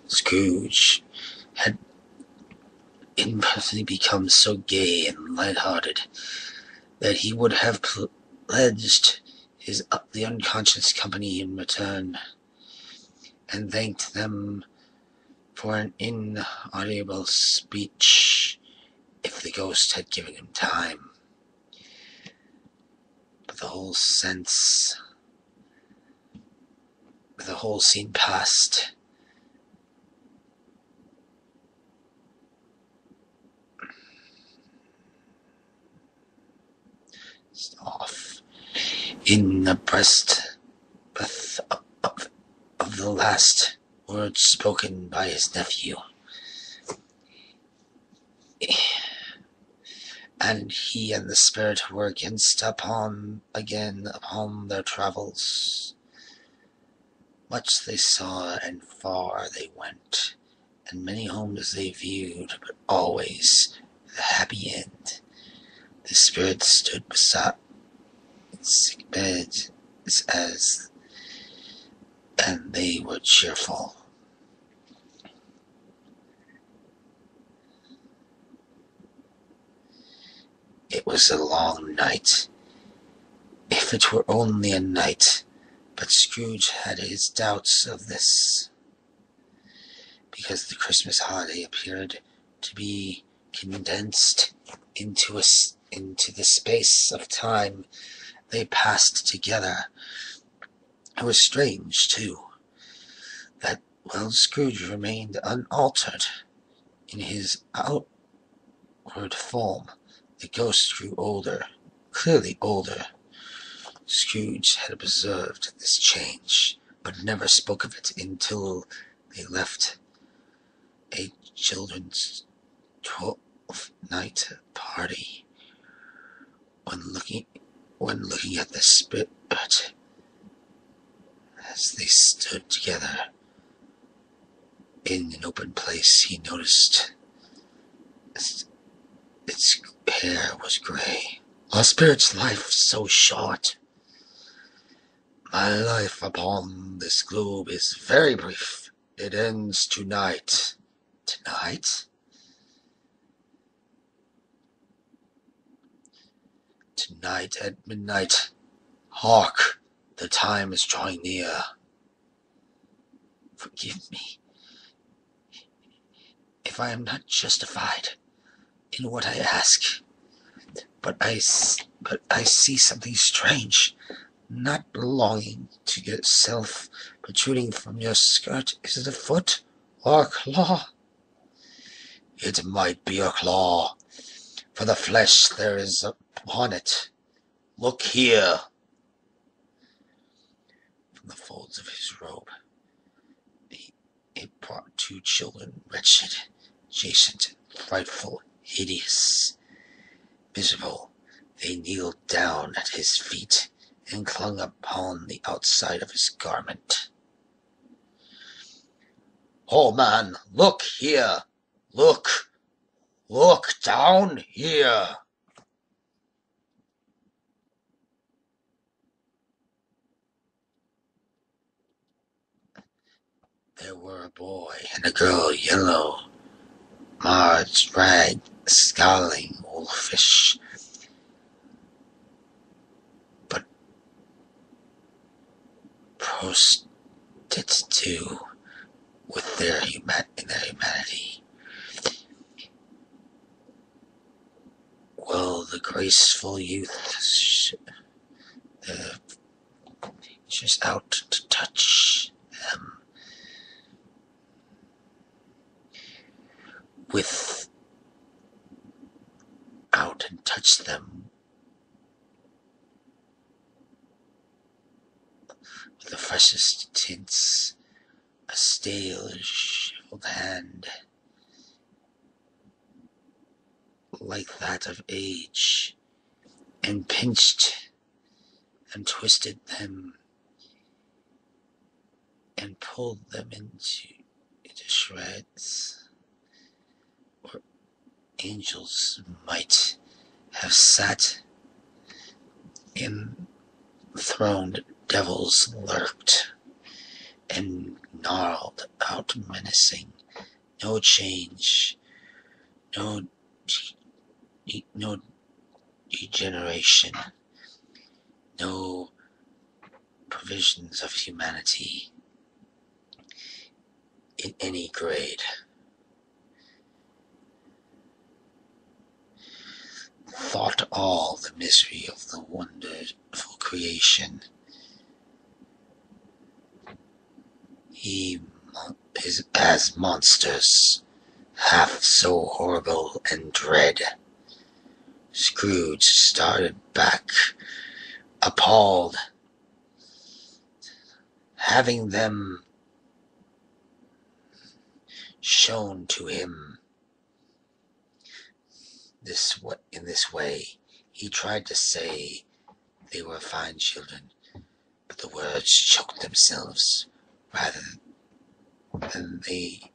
Scrooge had imperfectly become so gay and light-hearted that he would have pledged the unconscious company in return, and thanked them for an inaudible speech if the ghost had given him time. But the whole scene passed. Off in the breath of the last words spoken by his nephew, and he and the spirit were again upon their travels. Much they saw, and far they went, and many homes they viewed, but always with a happy end. The spirit stood beside its sick bed, and they were cheerful. It was a long night, if it were only a night, but Scrooge had his doubts of this, because the Christmas holiday appeared to be condensed into the space of time they passed together. It was strange, too, that while Scrooge remained unaltered in his outward form, the ghost grew older, clearly older. Scrooge had observed this change, but never spoke of it until they left a children's 12th night party. When looking at the spirit as they stood together in an open place, he noticed its hair was gray. "A spirit's life so short. My life upon this globe is very brief. It ends tonight." "Tonight?" "Tonight at midnight. Hark! The time is drawing near." "Forgive me if I am not justified in what I ask, but I see something strange, not belonging to yourself, protruding from your skirt. Is it a foot or a claw?" "It might be a claw, for the flesh there is upon it. Look here." From the folds of his robe, it brought two children, wretched, adjacent, frightful, hideous, miserable. They kneeled down at his feet and clung upon the outside of his garment. "Oh, man, look here! Look! Look down here!" There were a boy and a girl, yellow, Marge, rag, scowling, wolfish, but prostrate too with their humanity. Well, the graceful youth just out to touch them. Out and touch them with the freshest tints, a stale, shriveled hand, like that of age, and pinched and twisted them and pulled them into shreds. Angels might have sat, enthroned devils lurked, and gnarled out menacing. No change, no degeneration, no provisions of humanity in any grade. Thought all the misery of the wonderful creation. He is as monsters, half so horrible and dread. Scrooge started back, appalled, having them shown to him. In this way, he tried to say they were fine children, but the words choked themselves rather than be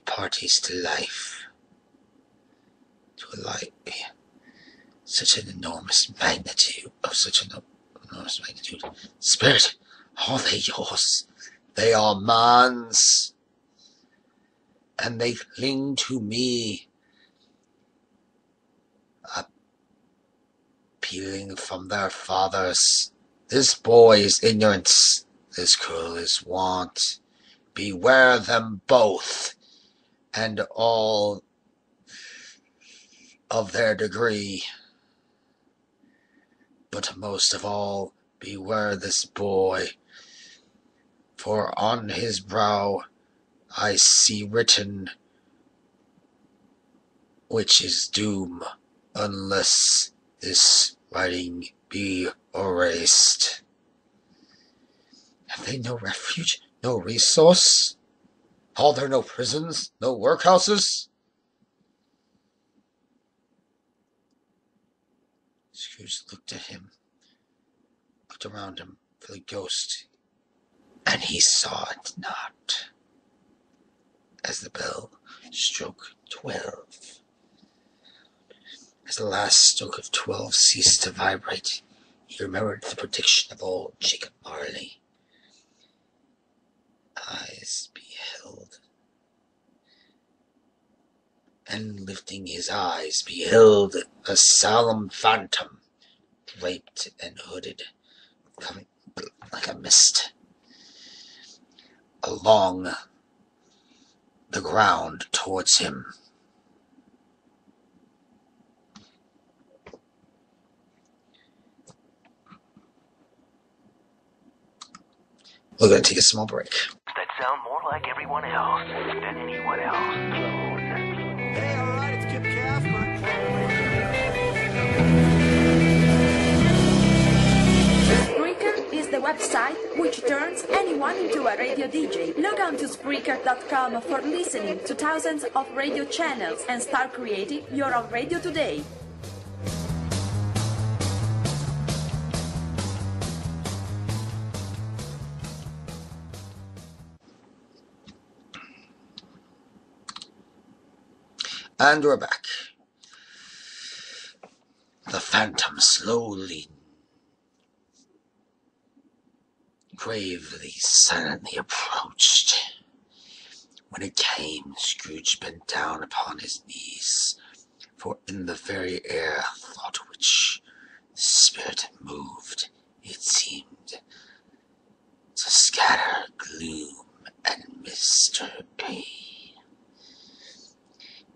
parties to life, such an enormous magnitude. Spirit, are they yours? They are man's. And they cling to me, appealing from their fathers. This boy is ignorance, this girl is want. Beware them both, and all of their degree. But most of all, beware this boy, for on his brow I see written, which is doom, unless this writing be erased. Have they no refuge, no resource? Are there no prisons, no workhouses? Scrooge looked around him for the ghost, and he saw it not. As the bell struck 12, as the last stroke of 12 ceased to vibrate, he remembered the prediction of old Jacob Marley. Eyes beheld, and lifting his eyes, beheld a solemn phantom, draped and hooded, coming like a mist along the ground towards him. We're going to take a small break. That sound more like everyone else than anyone else. Hey, all right, it's Kip Casper. Spreaker is the website which turns anyone into a radio DJ. Log on to Spreaker.com for listening to thousands of radio channels and start creating your own radio today. And we're back. The phantom slowly, gravely, silently approached. When it came, Scrooge bent down upon his knees, for in the very air through which the spirit moved, it seemed to scatter gloom and mystery.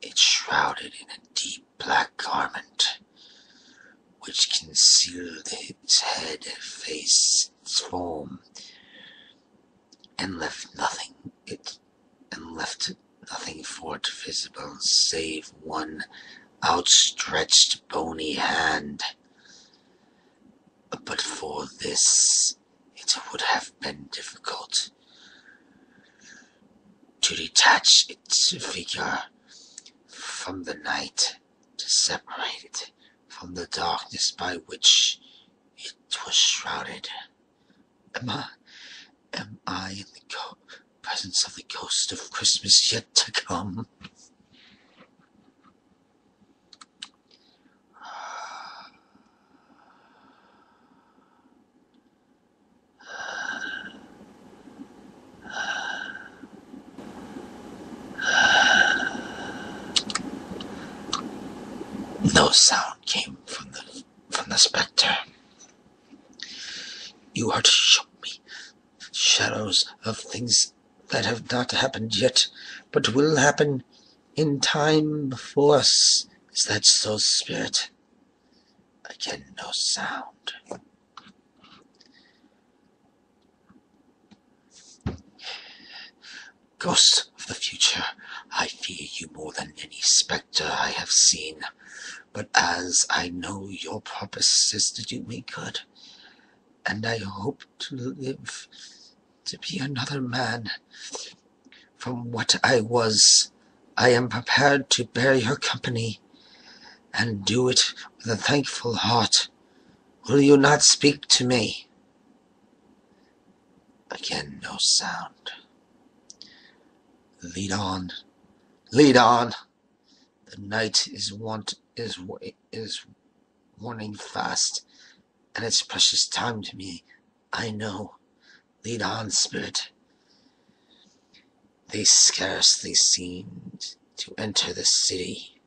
It shrouded in a deep black garment, which concealed its head, face, its form, and left nothing for it visible save one outstretched bony hand. But for this, it would have been difficult to detach its figure from the night, to separate it from the darkness by which it was shrouded. Am I in the presence of the ghost of Christmas yet to come? No sound came from the spectre. You are to show me shadows of things that have not happened yet, but will happen in time for us. Is that so, spirit? Again, no sound. Ghost of the future, I fear you more than any spectre I have seen. But as I know your purpose is to do me good, and I hope to live to be another man from what I was, I am prepared to bear your company, and do it with a thankful heart. Will you not speak to me? Again, no sound. Lead on, lead on. The night is warning fast, and it's precious time to me, I know. Lead on, spirit. They scarcely seemed to enter the city,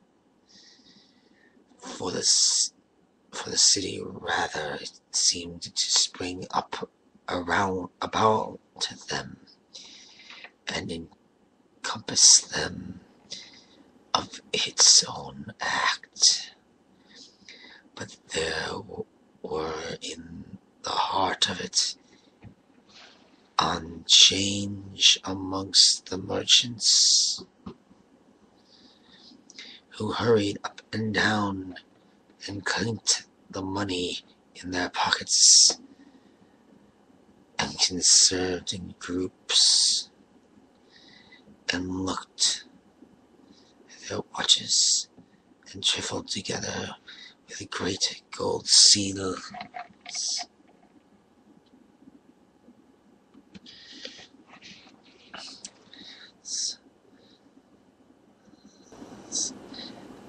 for the city rather it seemed to spring up about them, and encompass them of its own act. But there were in the heart of it on change amongst the merchants, who hurried up and down and clinked the money in their pockets, and conserved in groups, and looked at their watches, and trifled together with great gold seals.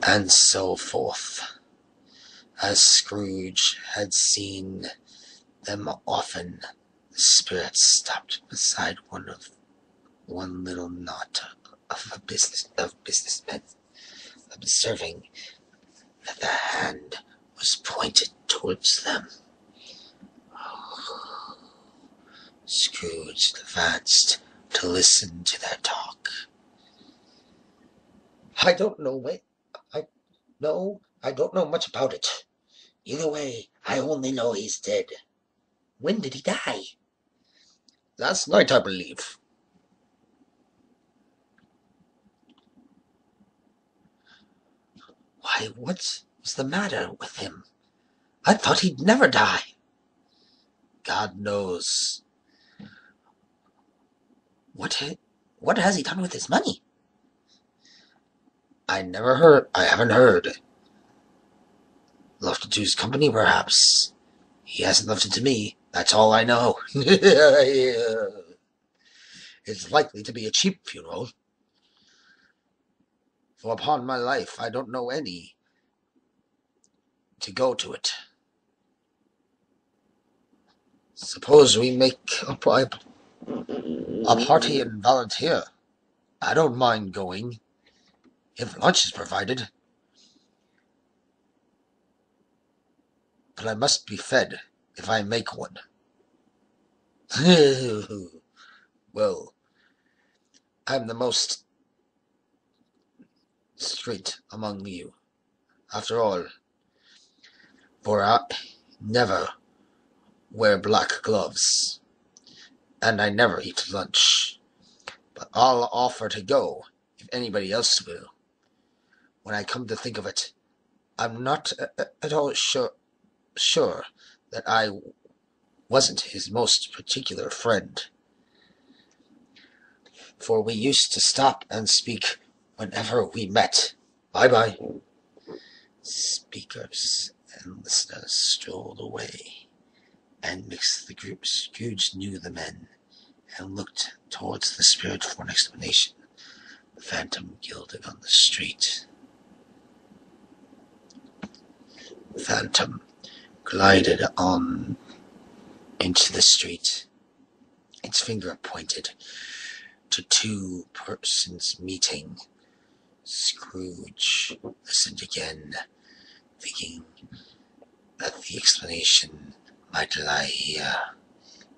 And so forth. As Scrooge had seen them often, the spirit stopped beside one little knot of businessmen, observing that the hand was pointed towards them. Scrooge advanced to listen to their talk. I don't know much about it. Either way, I only know he's dead. When did he die? Last night, I believe. Why, what was the matter with him? I thought he'd never die. God knows. What has he done with his money? I haven't heard. Left it to his company, perhaps. He hasn't left it to me. That's all I know. It's likely to be a cheap funeral. though upon my life I don't know any to go to it. Suppose we make a party and volunteer. I don't mind going, if lunch is provided. But I must be fed if I make one. Well, I'm the most straight among you, after all, for I never wear black gloves, and I never eat lunch. But I'll offer to go if anybody else will. When I come to think of it, I'm not at all sure that I wasn't his most particular friend, for we used to stop and speak whenever we met. Bye-bye. Speakers and listeners strolled away, and mixed the group. Scrooge knew the men, and looked towards the spirit for an explanation. The phantom gilded on the street. The phantom glided on into the street. Its finger pointed to two persons meeting. Scrooge listened again, thinking that the explanation might lie here.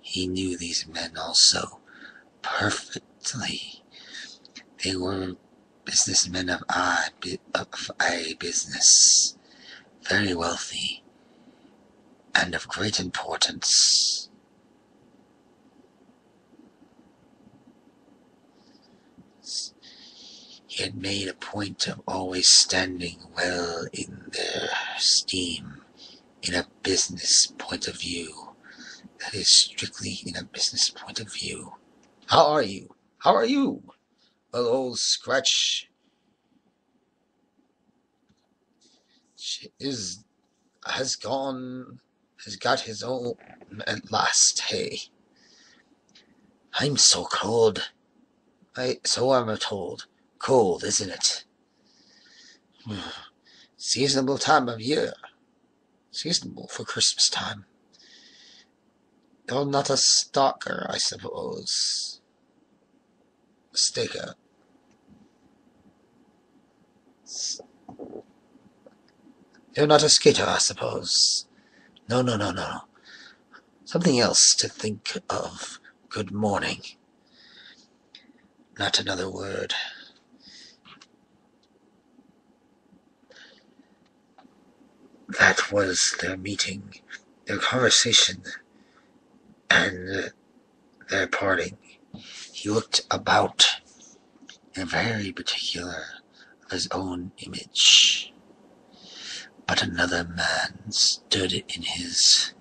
He knew these men also perfectly. They were businessmen of a business, very wealthy, and of great importance. He had made a point of always standing well in their esteem, in a business point of view. That is, strictly in a business point of view. How are you? How are you? Well, old Scratch has got his own at last, hey. I'm so cold. So I'm told. Cold, isn't it? Seasonable time of year. Seasonable for Christmas time. You're not a stalker, I suppose. A staker. You're not a skater, I suppose. No. Something else to think of. Good morning. Not another word. That was their meeting, their conversation, and their parting. He looked about, in very particular of his own image. But another man stood in his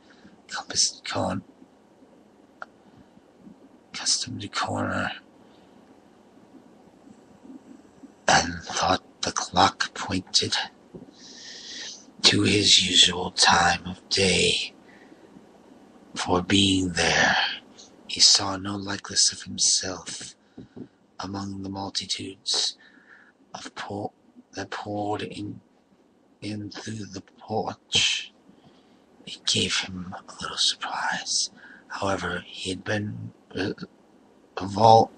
accustomed corner, and thought the clock pointed to his usual time of day for being there. He saw no likeness of himself among the multitudes of that poured in through the porch. It gave him a little surprise. However, he had been evolving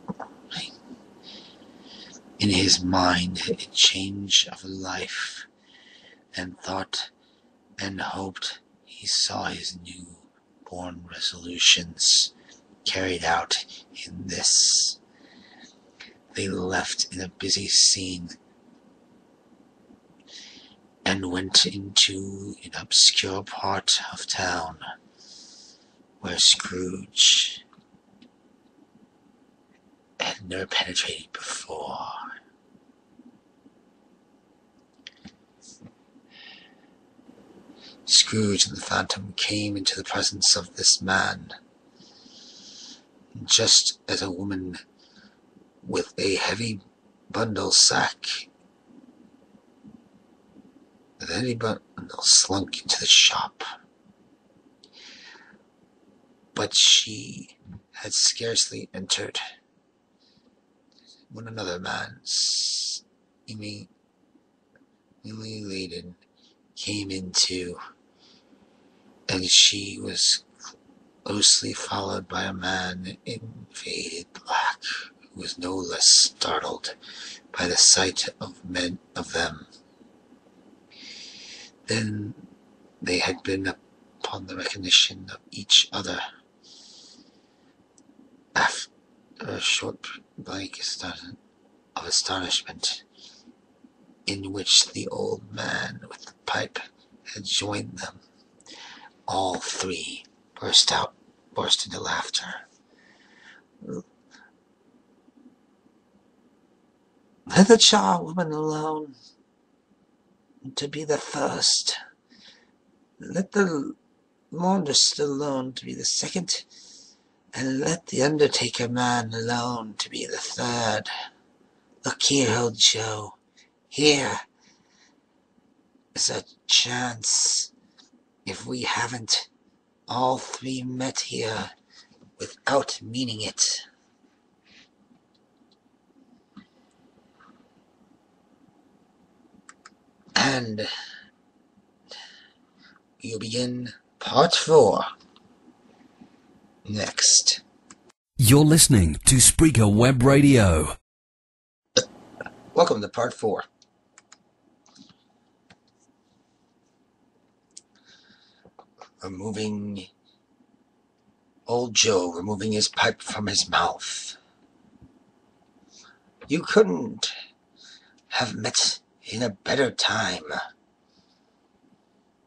in his mind a change of life, and thought and hoped he saw his new-born resolutions carried out in this. They left in a busy scene and went into an obscure part of town where Scrooge had never penetrated before. Scrooge and the Phantom came into the presence of this man, just as a woman with a heavy bundle sack slunk into the shop. But she had scarcely entered when another man, seeming newly laden, came into, and she was closely followed by a man in faded black, who was no less startled by the sight of them than they had been upon the recognition of each other. After a short blank of astonishment, in which the old man with the pipe had joined them, all three burst into laughter. Let the charwoman alone to be the first. Let the laundress alone to be the second, and let the undertaker man alone to be the third. Look here, old Joe. Here is a chance. If we haven't all three met here without meaning it. And we'll begin part 4 next. You're listening to Spreaker Web Radio. Welcome to part 4. Old Joe removing his pipe from his mouth. You couldn't have met in a better time,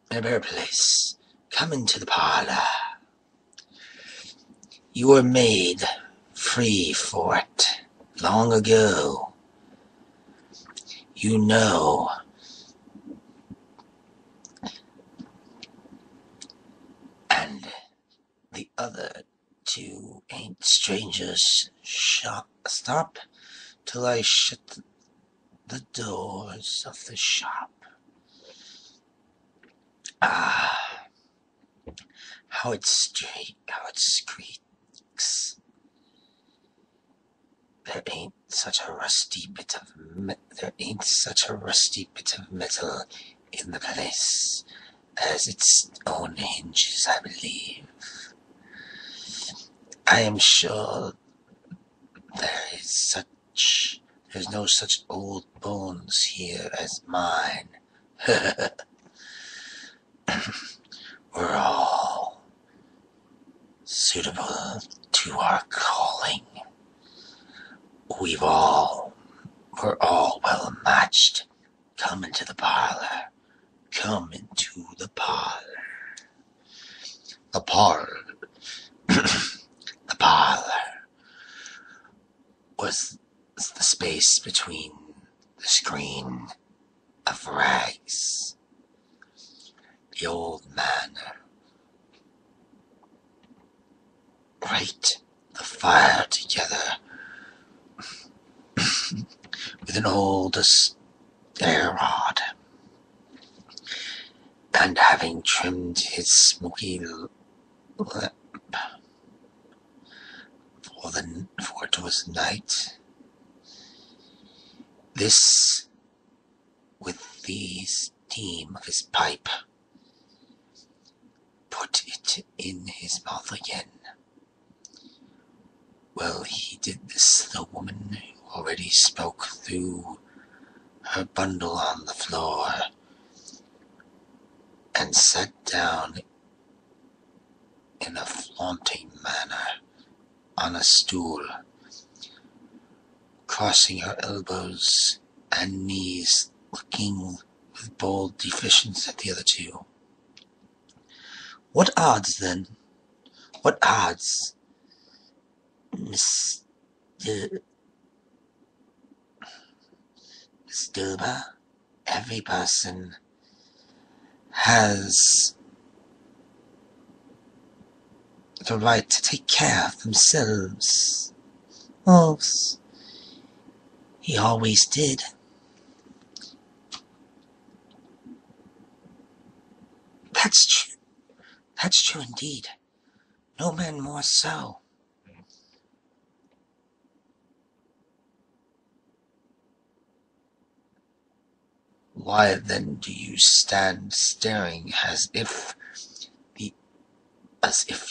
in a better place. Come into the parlor. You were made free for it long ago. You know. And the other two ain't strangers. Stop till I shut the doors of the shop. Ah, how it squeaks. There ain't such a rusty bit of metal in the place as its own hinges, I believe. I am sure there's no such old bones here as mine. We're all suitable to our calling. We're all well matched. Come into the parlor. Come into the parlor. The parlor. The parlor was the space between the screen of rags. The old man raked the fire together with an old stair rod, and having trimmed his smoky lamp, for it was night, this, with the steam of his pipe, put it in his mouth again. Well, he did this, the woman who already spoke through her bundle on the floor and sat down in a flaunting manner on a stool, crossing her elbows and knees, looking with bold defiance at the other two. What odds, then? What odds, Miss Dilber? Every person has the right to take care of themselves. Oh, he always did. That's true. That's true indeed. No man more so. Why then do you stand staring as if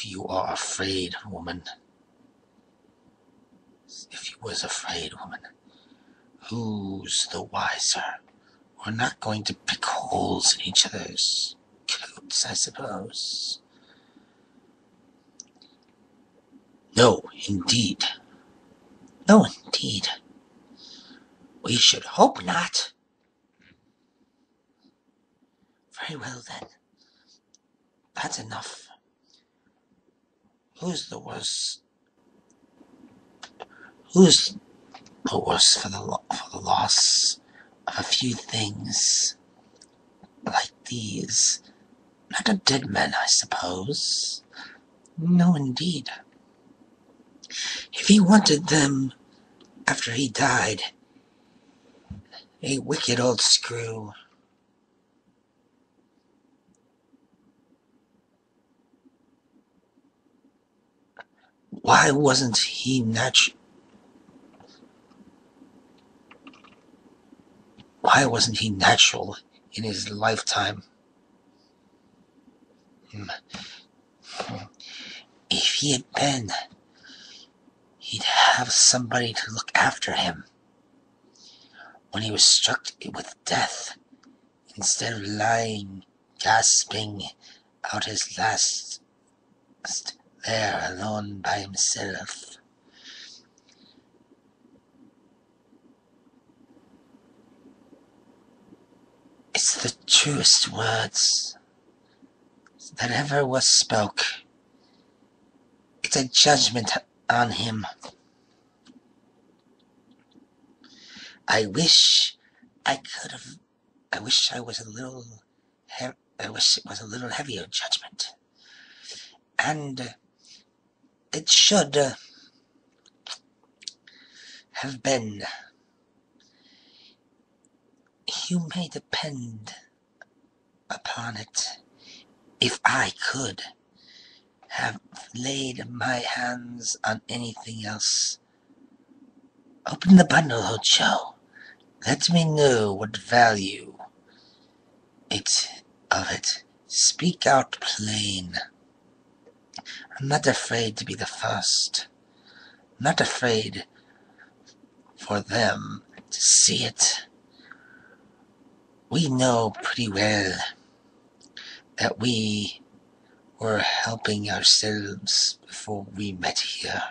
you are afraid, woman? As if you was afraid, woman. Who's the wiser? We're not going to pick holes in each other's coats, I suppose. No, indeed. No, indeed. We should hope not. Very well, then. That's enough. Who's the worse for the loss of a few things like these? Not a dead man, I suppose. No, indeed. If he wanted them after he died, a wicked old screw. Why wasn't he natural in his lifetime? If he had been, he'd have somebody to look after him when he was struck with death, instead of lying gasping out his last there alone by himself. It's the truest words that ever was spoke. It's a judgment on him. I wish it was a little heavier judgment. And it should have been. You may depend upon it. If I could have laid my hands on anything else, open the bundle, old Joe. Let me know what value of it. Speak out plain. I'm not afraid to be the first. I'm not afraid for them to see it. We know pretty well that we were helping ourselves before we met here.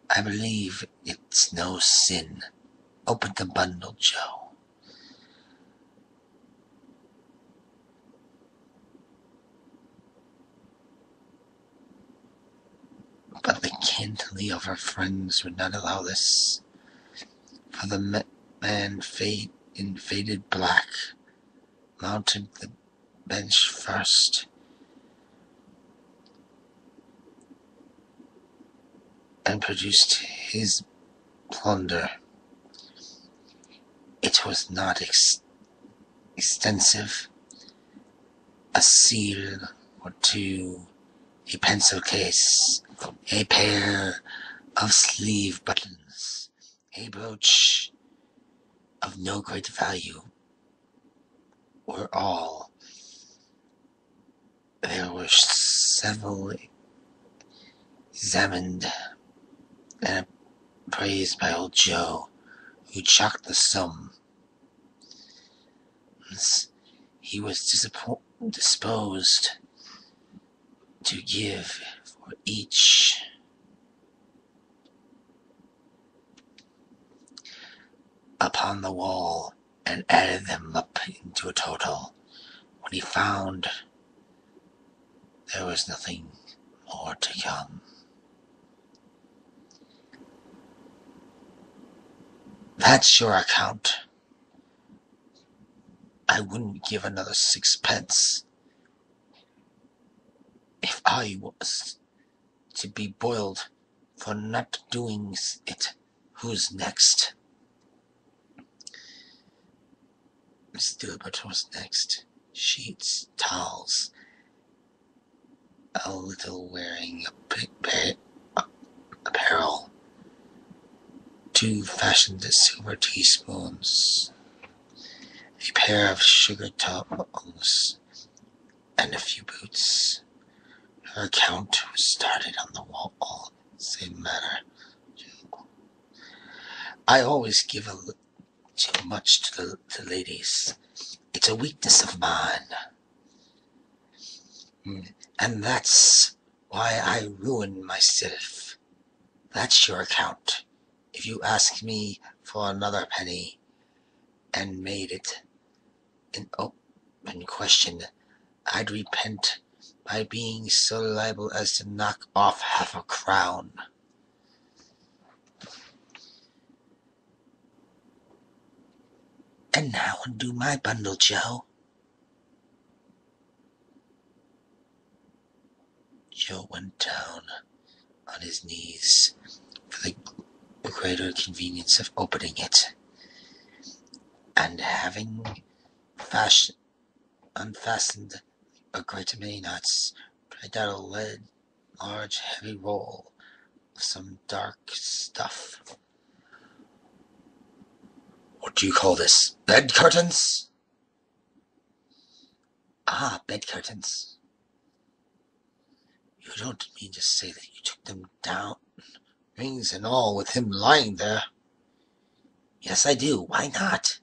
I believe it's no sin. Open the bundle, Joe. But the Kentley of her friends would not allow this, for the man in faded black mounted the bench first, and produced his plunder. It was not extensive. A seal or two, a pencil case, a pair of sleeve buttons, a brooch of no great value were all. There were several examined and appraised by old Joe, who chalked the sum. He was disposed to give for each. Upon the wall, and added them up into a total. When he found there was nothing more to come. That's your account. I wouldn't give another 6 pence if I was to be boiled for not doing it. Who's next? Miss Dilbert was next. Sheets, towels, a little wearing apparel, 2 fashioned silver teaspoons, a pair of sugar tongs, and a few boots. Her account was started on the wall, same manner. I always give too much to the ladies. It's a weakness of mine. And that's why I ruin myself. That's your account. If you asked me for another penny and made it an open question, I'd repent by being so liable as to knock off half a crown. And now undo my bundle, Joe. Joe went down on his knees for the greater convenience of opening it, and having unfastened a great many nuts, dragged out a large heavy roll of some dark stuff. What do you call this? Bed curtains? Ah, bed curtains. You don't mean to say that you took them down, rings and all, with him lying there? Yes, I do. Why not?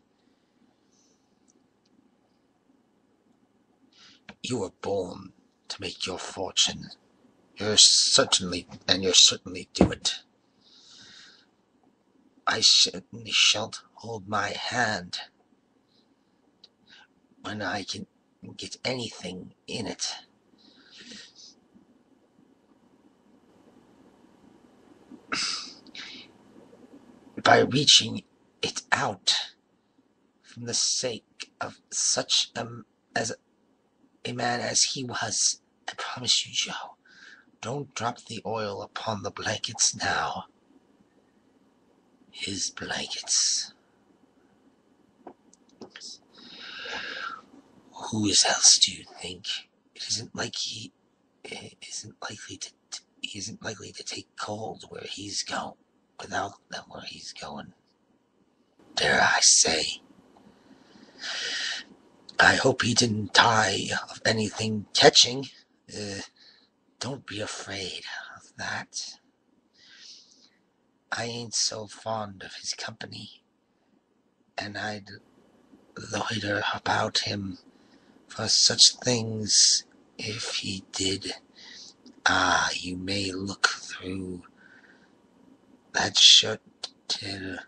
You were born to make your fortune. You're certainly do it. I certainly shan't hold my hand when I can get anything in it. By reaching it out from the sake of such a man as he was. I promise you, Joe, don't drop the oil upon the blankets now. His blankets. Who else do you think? It isn't like he isn't likely to take cold where he's going, without them where he's going. Dare I say? I hope he didn't die of anything catching. Don't be afraid of that. I ain't so fond of his company, and I'd loiter about him for such things if he did. Ah, you may look through that shirt till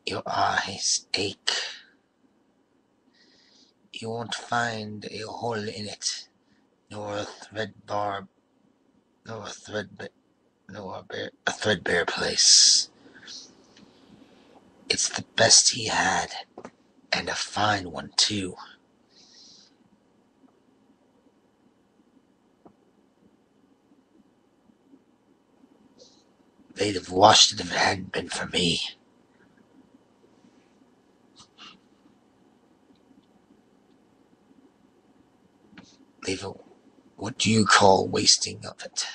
your eyes ache. You won't find a hole in it, nor a threadbare place. It's the best he had, and a fine one too. They'd have washed it if it hadn't been for me. What do you call wasting of it?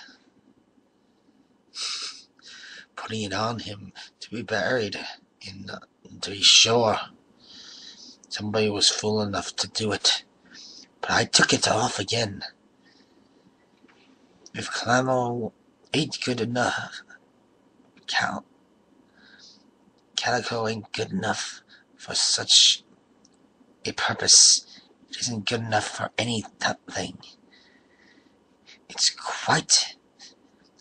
Putting it on him to be buried to be sure. Somebody was fool enough to do it, but I took it off again. If camo ain't good enough, calico ain't good enough for such a purpose. It isn't good enough for anything. It's quite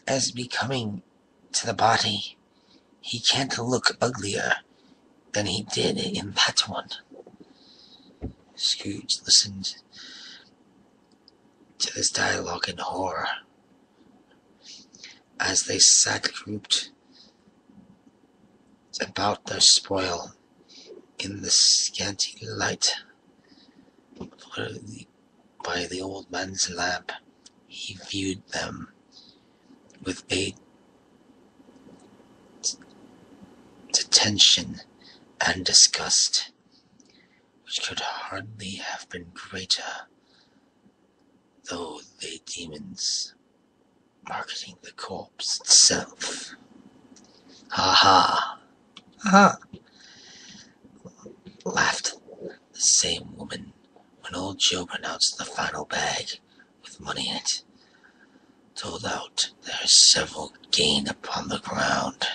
as becoming to the body. He can't look uglier than he did in that one. Scrooge listened to this dialogue in horror, as they sat grouped about their spoil in the scanty light by the old man's lamp. He viewed them with a detention and disgust which could hardly have been greater, though they demons marketing the corpse itself. Ha ha! Ha! laughed the same woman when old Joe pronounced the final bag with money in it told out there are several gained upon the ground.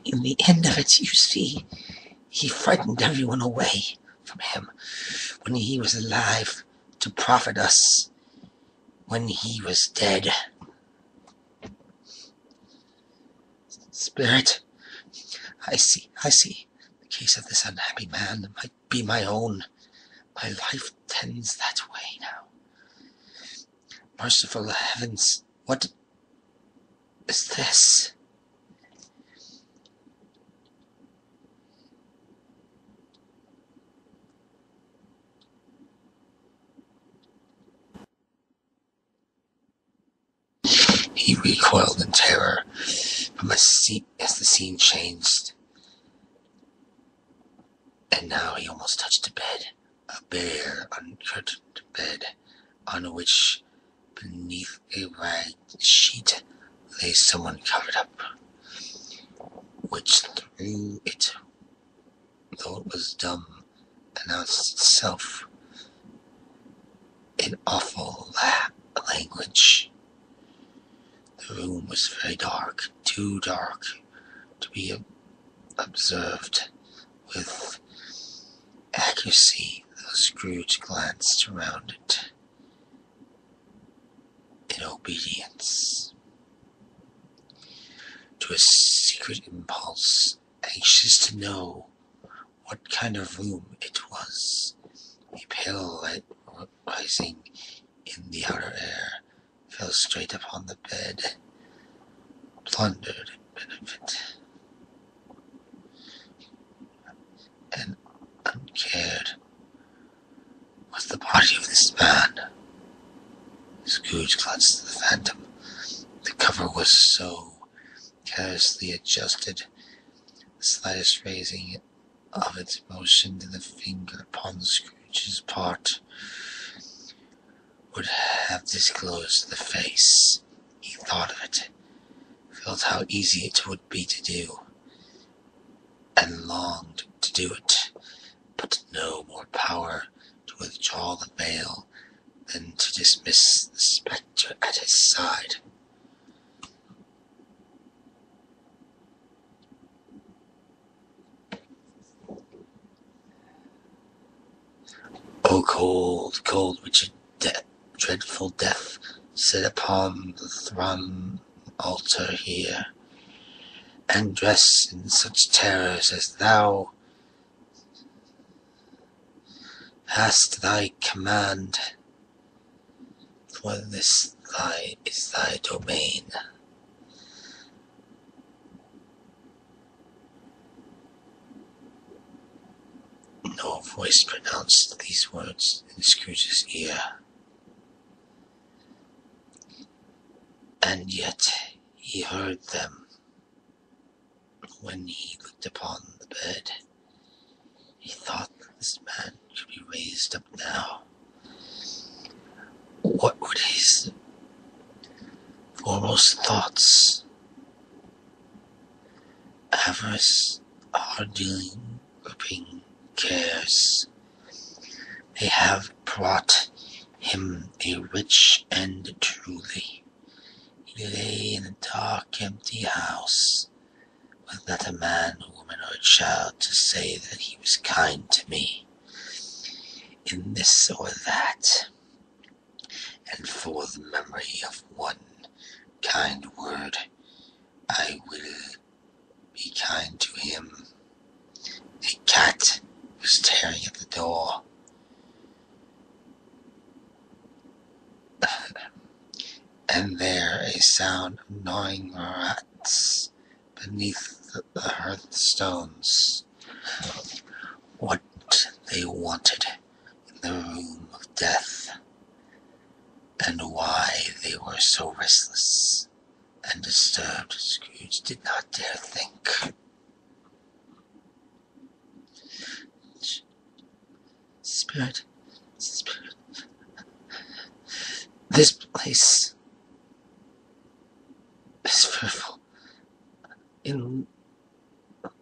In the end of it, you see, he frightened everyone away from him when he was alive to profit us when he was dead. Spirit, I see. The case of this unhappy man might be my own. My life tends that way now. Merciful heavens, what is this? He recoiled in terror from a seat as the scene changed. And now he almost touched a bed, a bare, uncurtained bed, on which, beneath a ragged sheet, lay someone covered up, which through it, though it was dumb, announced itself in awful language. The room was very dark, too dark to be observed with accuracy, though Scrooge glanced around it in obedience to a secret impulse, anxious to know what kind of room it was. A pale light rising in the outer air fell straight upon the bed, plundered a bit of it, and uncared was the body of this man. Scrooge glanced at the phantom. The cover was so carelessly adjusted, the slightest raising of its motion to the finger upon Scrooge's part would have disclosed the face. He thought of it, felt how easy it would be to do, and longed to do it, but no more power to withdraw the veil than to dismiss the spectre at his side. O cold, cold Richard, dreadful death, sit upon the throne altar here, and dress in such terrors as thou hast thy command, for this is thy domain. No voice pronounced these words in Scrooge's ear, and yet he heard them when he looked upon the bed. He thought that this man could be raised up now. What would his foremost thoughts? Avarice, hard-dealing, gripping cares may have brought him a rich end truly. He lay in a dark, empty house, with not a man, woman, or child to say that he was kind to me in this or that, and for the memory of one kind word I will be kind to him. A cat was tearing at the door. And there a sound of gnawing rats beneath the hearthstones. What they wanted in the room of death, and why they were so restless and disturbed, Scrooge did not dare think. Spirit, this place is fearful. In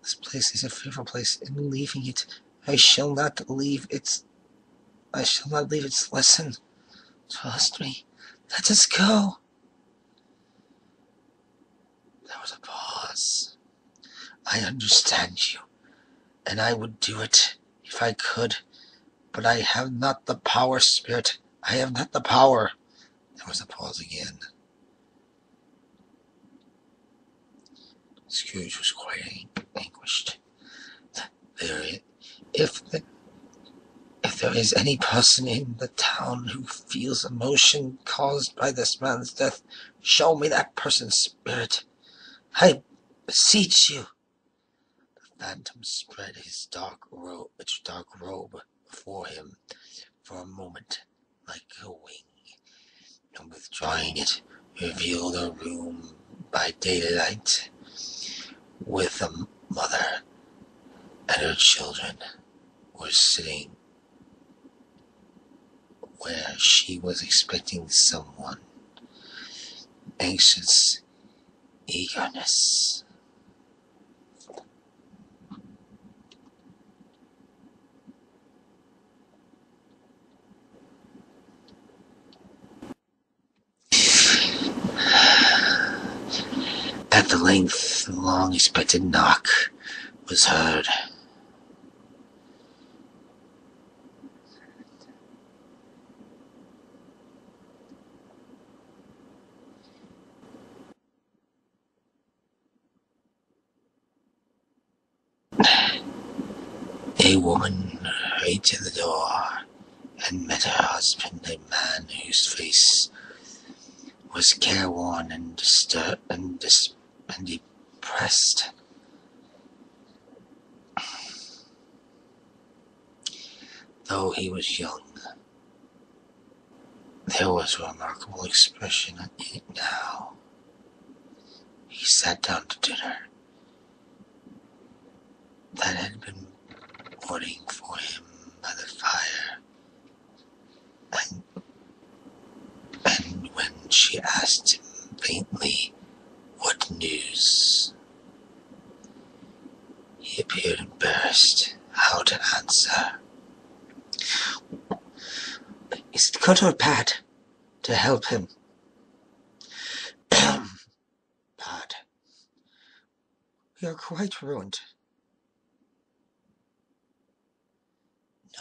this place is a fearful place. In leaving it, I shall not leave its lesson. Trust me. Let us go. There was a pause. I understand you, and I would do it if I could, but I have not the power, Spirit. I have not the power. There was a pause again. Scrooge was quite anguished. If there is any person in the town who feels emotion caused by this man's death, show me that person's spirit. I beseech you. The phantom spread his dark robe before him for a moment like a wing, and withdrawing it, revealed a room by daylight with a mother and her children were sitting where she was expecting someone. Anxious eagerness. At the length, the long-expected knock was heard. A woman hurried to the door and met her husband, a man whose face was careworn and disturbed and depressed. Though he was young, there was a remarkable expression in it now. He sat down to dinner that had been waiting for him by the fire, and when she asked him faintly what news, he appeared embarrassed how to answer. Is it good or bad to help him? Bad. We are quite ruined.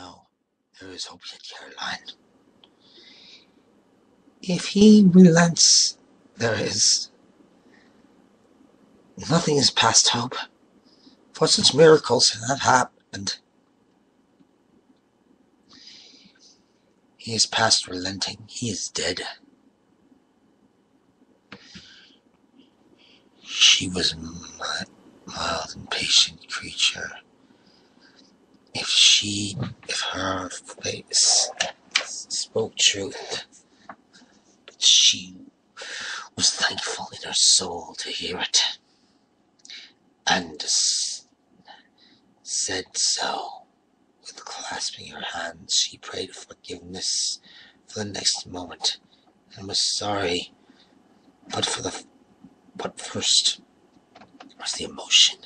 No, there is hope yet, Caroline. If he relents, there is. Nothing is past hope, for such miracles have happened. He is past relenting. He is dead. She was a mild and patient creature. If her face spoke truth, she was thankful in her soul to hear it, and said so. With clasping her hands, she prayed forgiveness for the next moment, and was sorry, but first was the emotion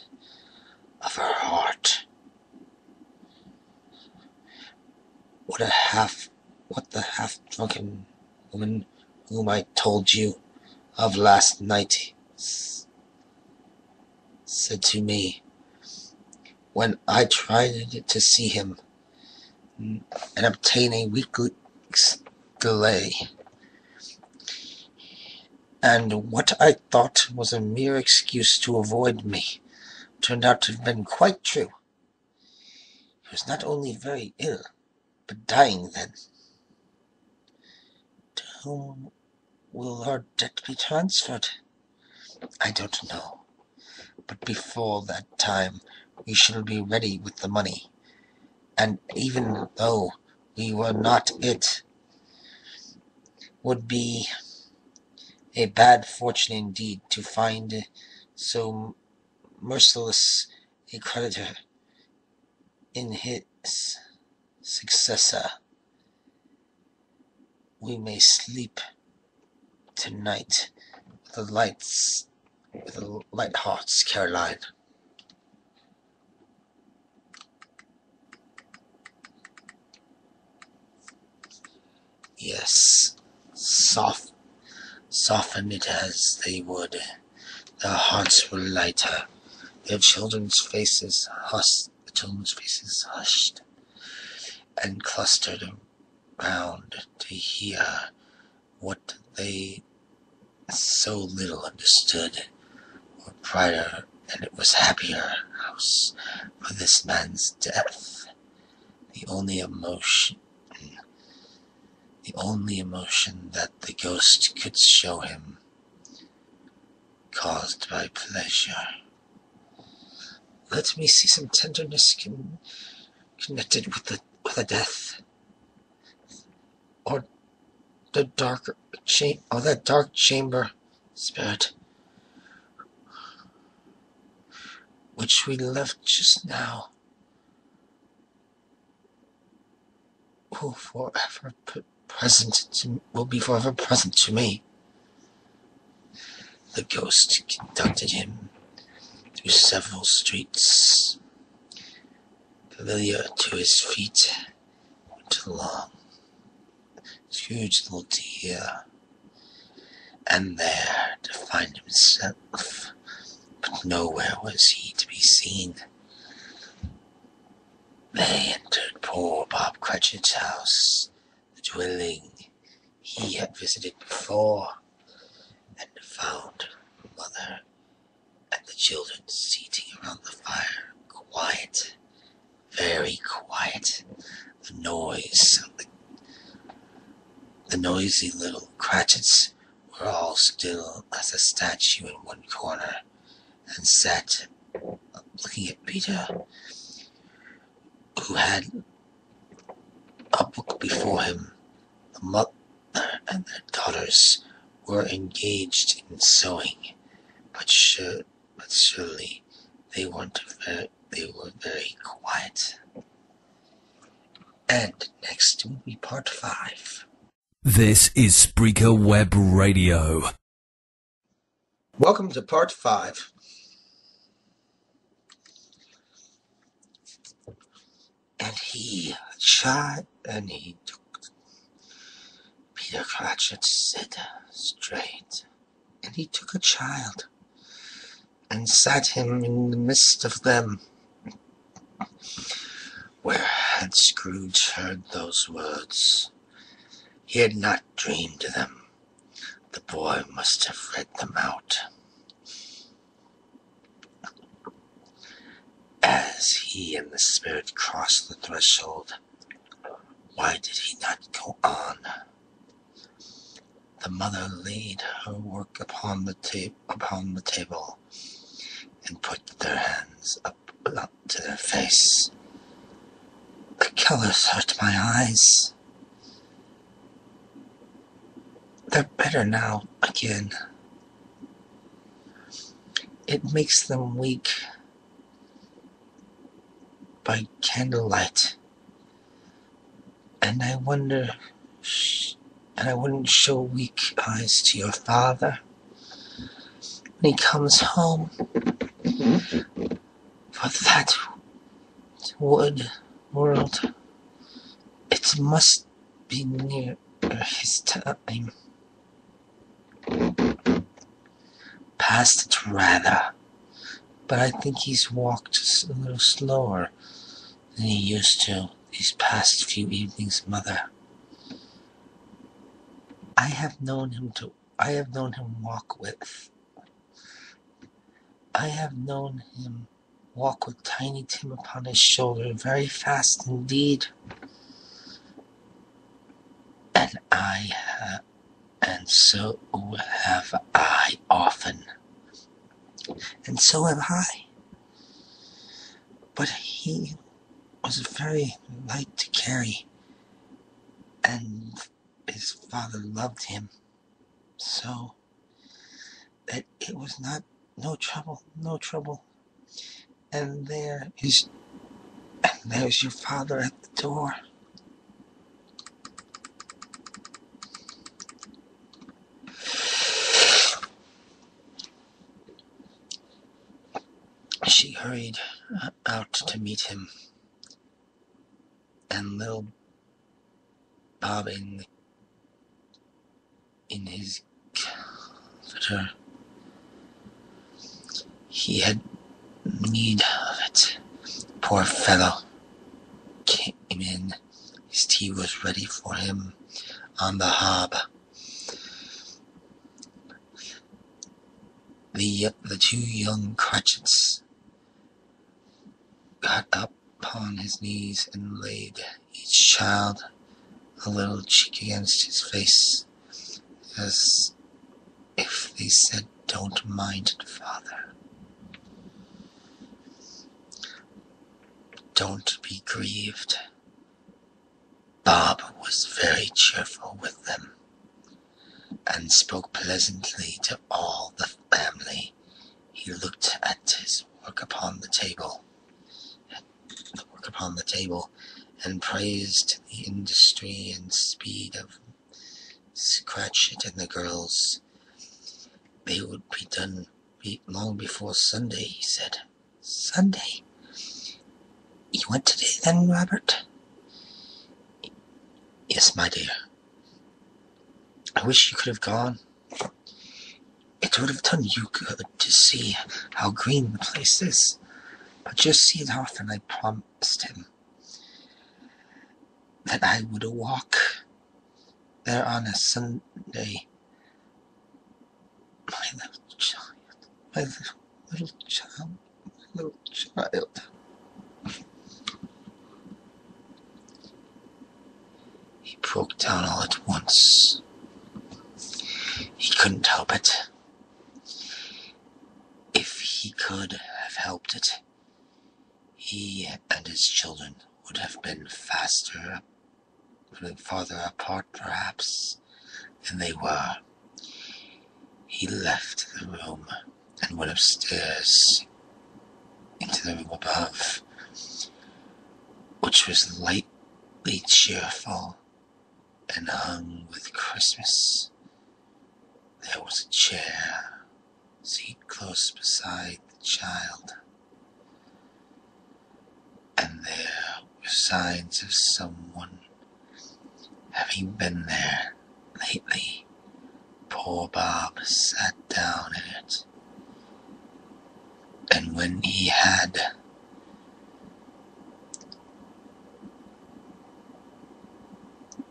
of her heart. What the half-drunken woman whom I told you of last night said to me when I tried to see him and obtain a week's delay, and what I thought was a mere excuse to avoid me turned out to have been quite true. He was not only very ill, but dying then. To whom will our debt be transferred? I don't know, but before that time we shall be ready with the money, and even though we were not, it would be a bad fortune indeed to find so merciless a creditor in his successor. We may sleep tonight with light hearts, Caroline. Yes, soften it as they would. Their hearts were lighter. The children's faces hushed and clustered around to hear what they so little understood. Were brighter, and it was happier house for this man's death. The only emotion that the ghost could show him, caused by pleasure. Let me see some tenderness connected with the death, or that dark chamber, spirit, which we left just now, will be forever present to me. The ghost conducted him through several streets. Familiar to his feet went along. Scrooge looked here and there to find himself, but nowhere was he to be seen. They entered poor Bob Cratchit's house, the dwelling he had visited before, and found mother and the children seating around the fire, quiet, very quiet. The noisy little Cratchits were all still as a statue in one corner, and sat looking at Peter, who had a book before him. The mother and their daughters were engaged in sewing, but surely they were very quiet. And next will be part 5. This is Spreaker Web Radio. Welcome to part 5. And he took Peter Cratchit sit straight, and he took a child, and sat him in the midst of them. Where had Scrooge heard those words? He had not dreamed them. The boy must have read them out. As he and the spirit crossed the threshold, why did he not go on? The mother laid her work upon the table, and put their hands up to their face. The colours hurt my eyes. They're better now again. It makes them weak by candlelight, and I wouldn't show weak eyes to your father when he comes home. For that world, it must be near his time. Past it rather, but I think he's walked a little slower than he used to these past few evenings, Mother. I have known him walk with Tiny Tim upon his shoulder very fast indeed. And so have I often. And so have I. But he was very light to carry, and his father loved him so that it was no trouble. And there's your father at the door. She hurried out to meet him, and little Bob in the in his comforter. He had need of it. Poor fellow came in. His tea was ready for him on the hob. The two young Cratchits got up upon his knees and laid each child a little cheek against his face, as if they said, "Don't mind it, father. Don't be grieved." Bob was very cheerful with them, and spoke pleasantly to all the family. He looked at his work upon the table, and praised the industry and speed of Cratchit and the girls. They would be done long before Sunday, he said. Sunday? You went today then, Robert? Yes, my dear. I wish you could have gone. It would have done you good to see how green the place is. But just see it often. I promised him that I would walk there on a Sunday. My little child. He broke down all at once. He couldn't help it. If he could have helped it, he and his children would have been farther apart perhaps than they were. He left the room and went upstairs into the room above, which was lightly cheerful and hung with Christmas. There was a seat close beside the child, and there were signs of someone having been there lately. Poor Bob sat down in it, and when he had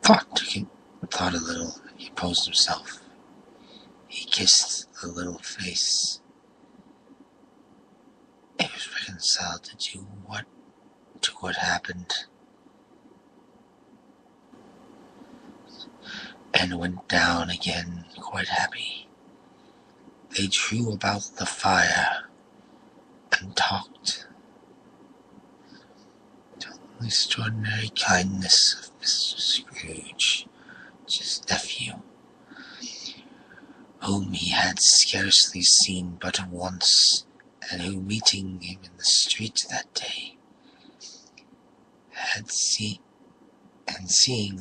thought a little, he posed himself. He kissed the little face. He was reconciled to what happened, and went down again quite happy. They drew about the fire and talked. The extraordinary kindness of Mr. Scrooge, his nephew, whom he had scarcely seen but once, and who, meeting him in the street that day, had seeing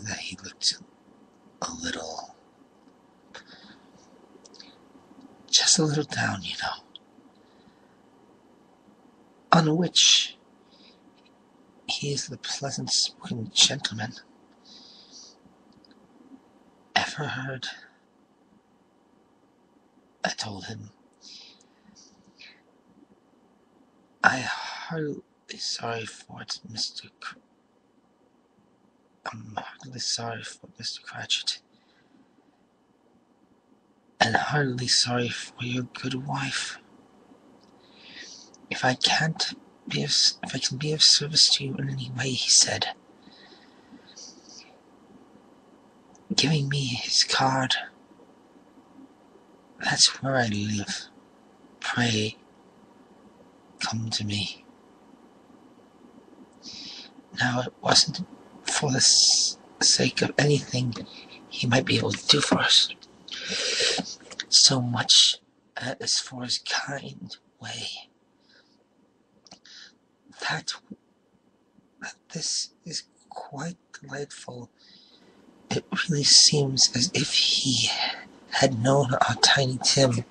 that he looked just a little down, on which he is the pleasant-spoken gentleman ever heard. I told him, I'm heartily sorry for Mr. Cratchit, and heartily sorry for your good wife. If I can be of service to you in any way, he said, giving me his card. That's where I live. Pray, come to me. Now, it wasn't for the sake of anything he might be able to do for us, so much as for his kind way. That this is quite delightful. It really seems as if he had known our Tiny Tim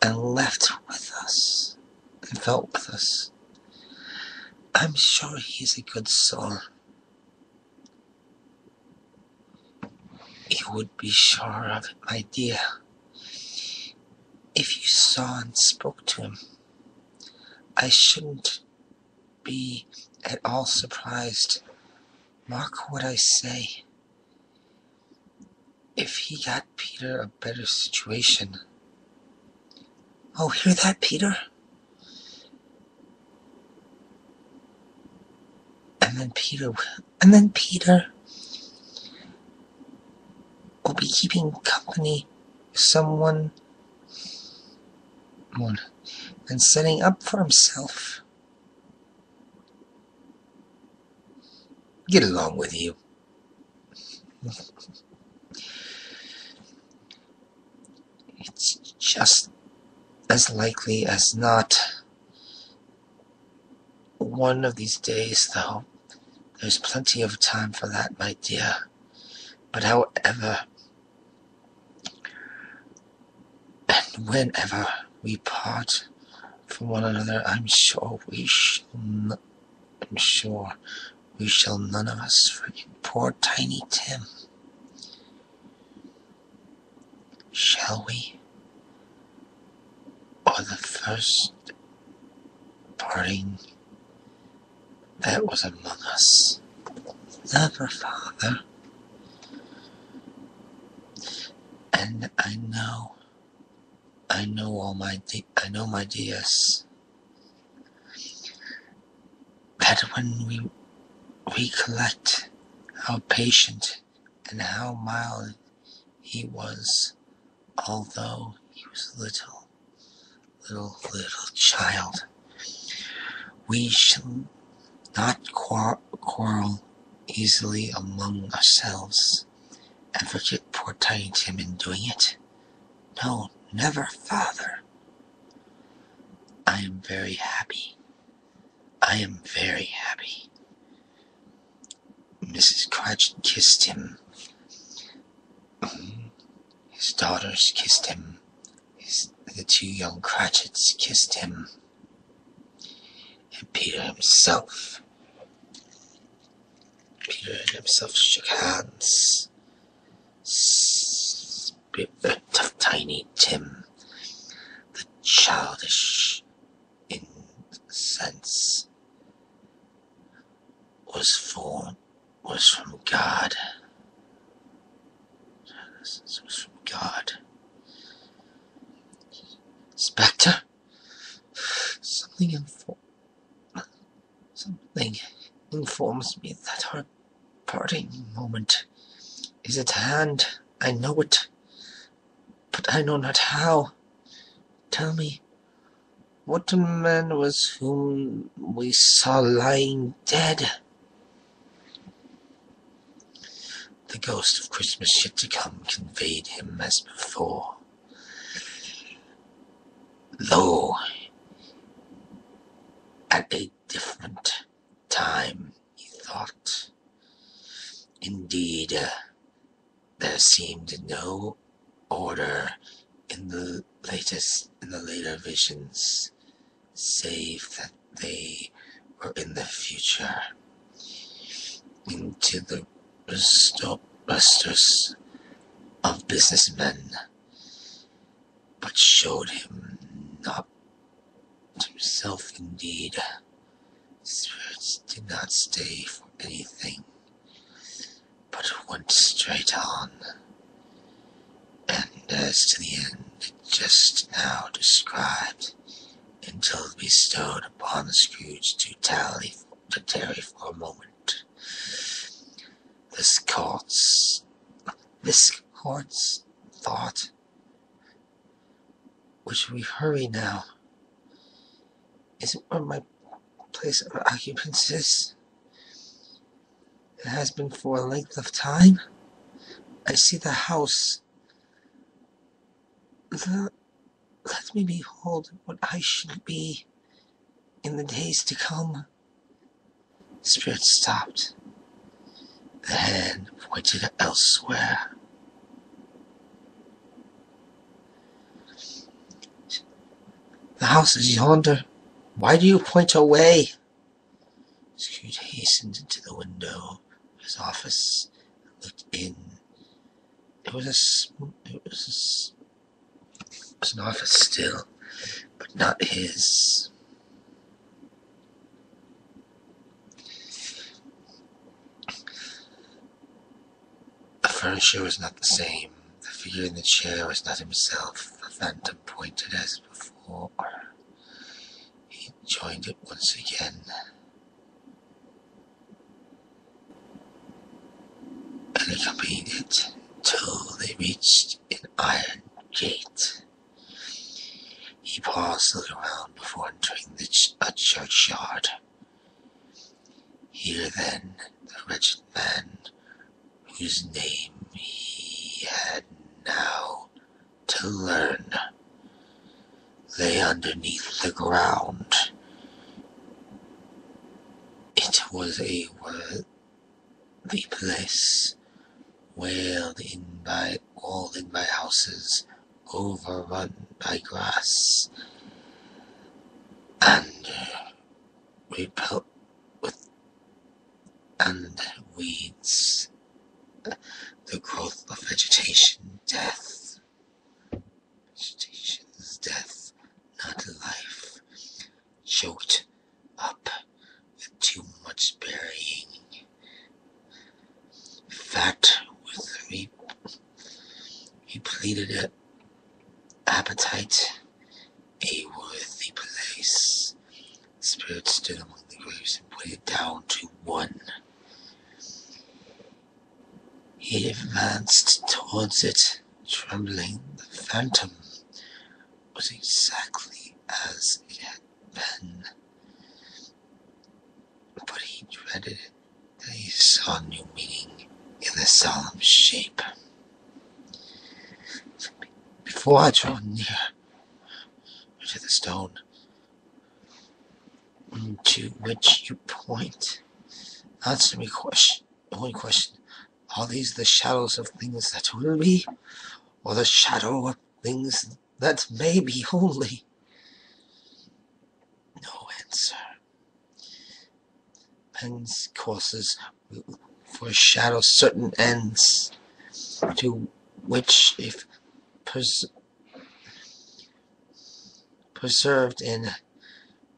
and left with us and felt with us. I'm sure he's a good soul. You would be sure of it, my dear, if you saw and spoke to him. I shouldn't be at all surprised. Mark what I say. If he got Peter a better situation. Oh, hear that, Peter? And then Peter will be keeping company with someone and setting up for himself. Get along with you. It's just as likely as not. One of these days, though, there's plenty of time for that, my dear. But however, and whenever we part from one another, I'm sure we shall none of us forget poor Tiny Tim. Shall we? Or the first parting that was among us. Never, Father. And I know my dears, that when we recollect how patient and how mild he was, although he was a little child, we shall not quarrel easily among ourselves and forget poor Tiny Tim in doing it. No, never, Father. I am very happy. Mrs. Cratchit kissed him. His daughters kissed him. The two young Cratchits kissed him. And Peter himself shook hands. Of Tiny Tim, the childish innocence was from God. Spectre, something informs me that our parting moment is at hand. I know it, but I know not how. Tell me, what man was whom we saw lying dead? The ghost of Christmas yet to come conveyed him as before, though at a different time, he thought. Indeed, there seemed no order in the later visions, save that they were in the future, into the rosters of businessmen, but showed him not himself. Indeed, spirits did not stay for anything, but went straight on, and as to the end just now described, until bestowed upon the Scrooge to tarry for a moment. This court's thought, which we hurry now, is it where my place of occupation is? It has been for a length of time. I see the house. Let me behold what I should be in the days to come. The spirit stopped. The hand pointed elsewhere. The house is yonder. Why do you point away? Scrooge hastened into the window of his office and looked in. was an office still, but not his. The furniture was not the same. The figure in the chair was not himself. The phantom pointed as before. He joined it once again. And accompanied it till they reached an iron gate. He paused to look around before entering a churchyard. Here then, the wretched man, whose name he had now to learn, lay underneath the ground. It was a worthy place, walled in by houses, overrun by grass, and repelled with and weeds, the growth of vegetation's death, not life, choked up with too much burying, fat with repleted appetite, a worthy place. The spirit stood among the graves and pointed down to one. He advanced towards it, trembling. The phantom was exactly as it had been, but he dreaded it, that he saw new meaning in the solemn shape. Before I draw near to the stone to which you point, answer me one question. Are these the shadows of things that will be, or the shadow of things that may be only? No answer. Men's courses foreshadow certain ends, to which, if preserved in,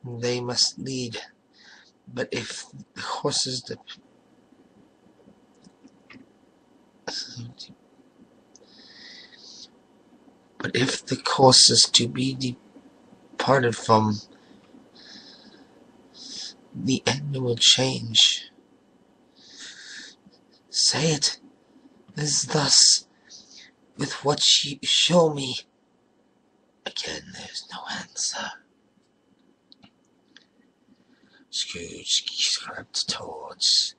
they must lead. But if the courses to be departed from, the end will change. Say it is thus, with what you show me. Again, there's no answer. Scrooge crept towards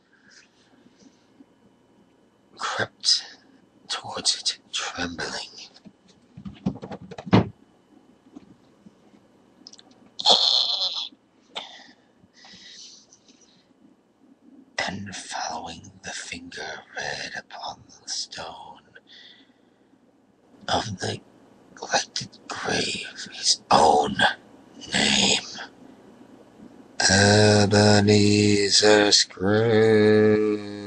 it, trembling. And following the finger read upon the stone of the neglected grave his own name. Ebenezer Scrooge.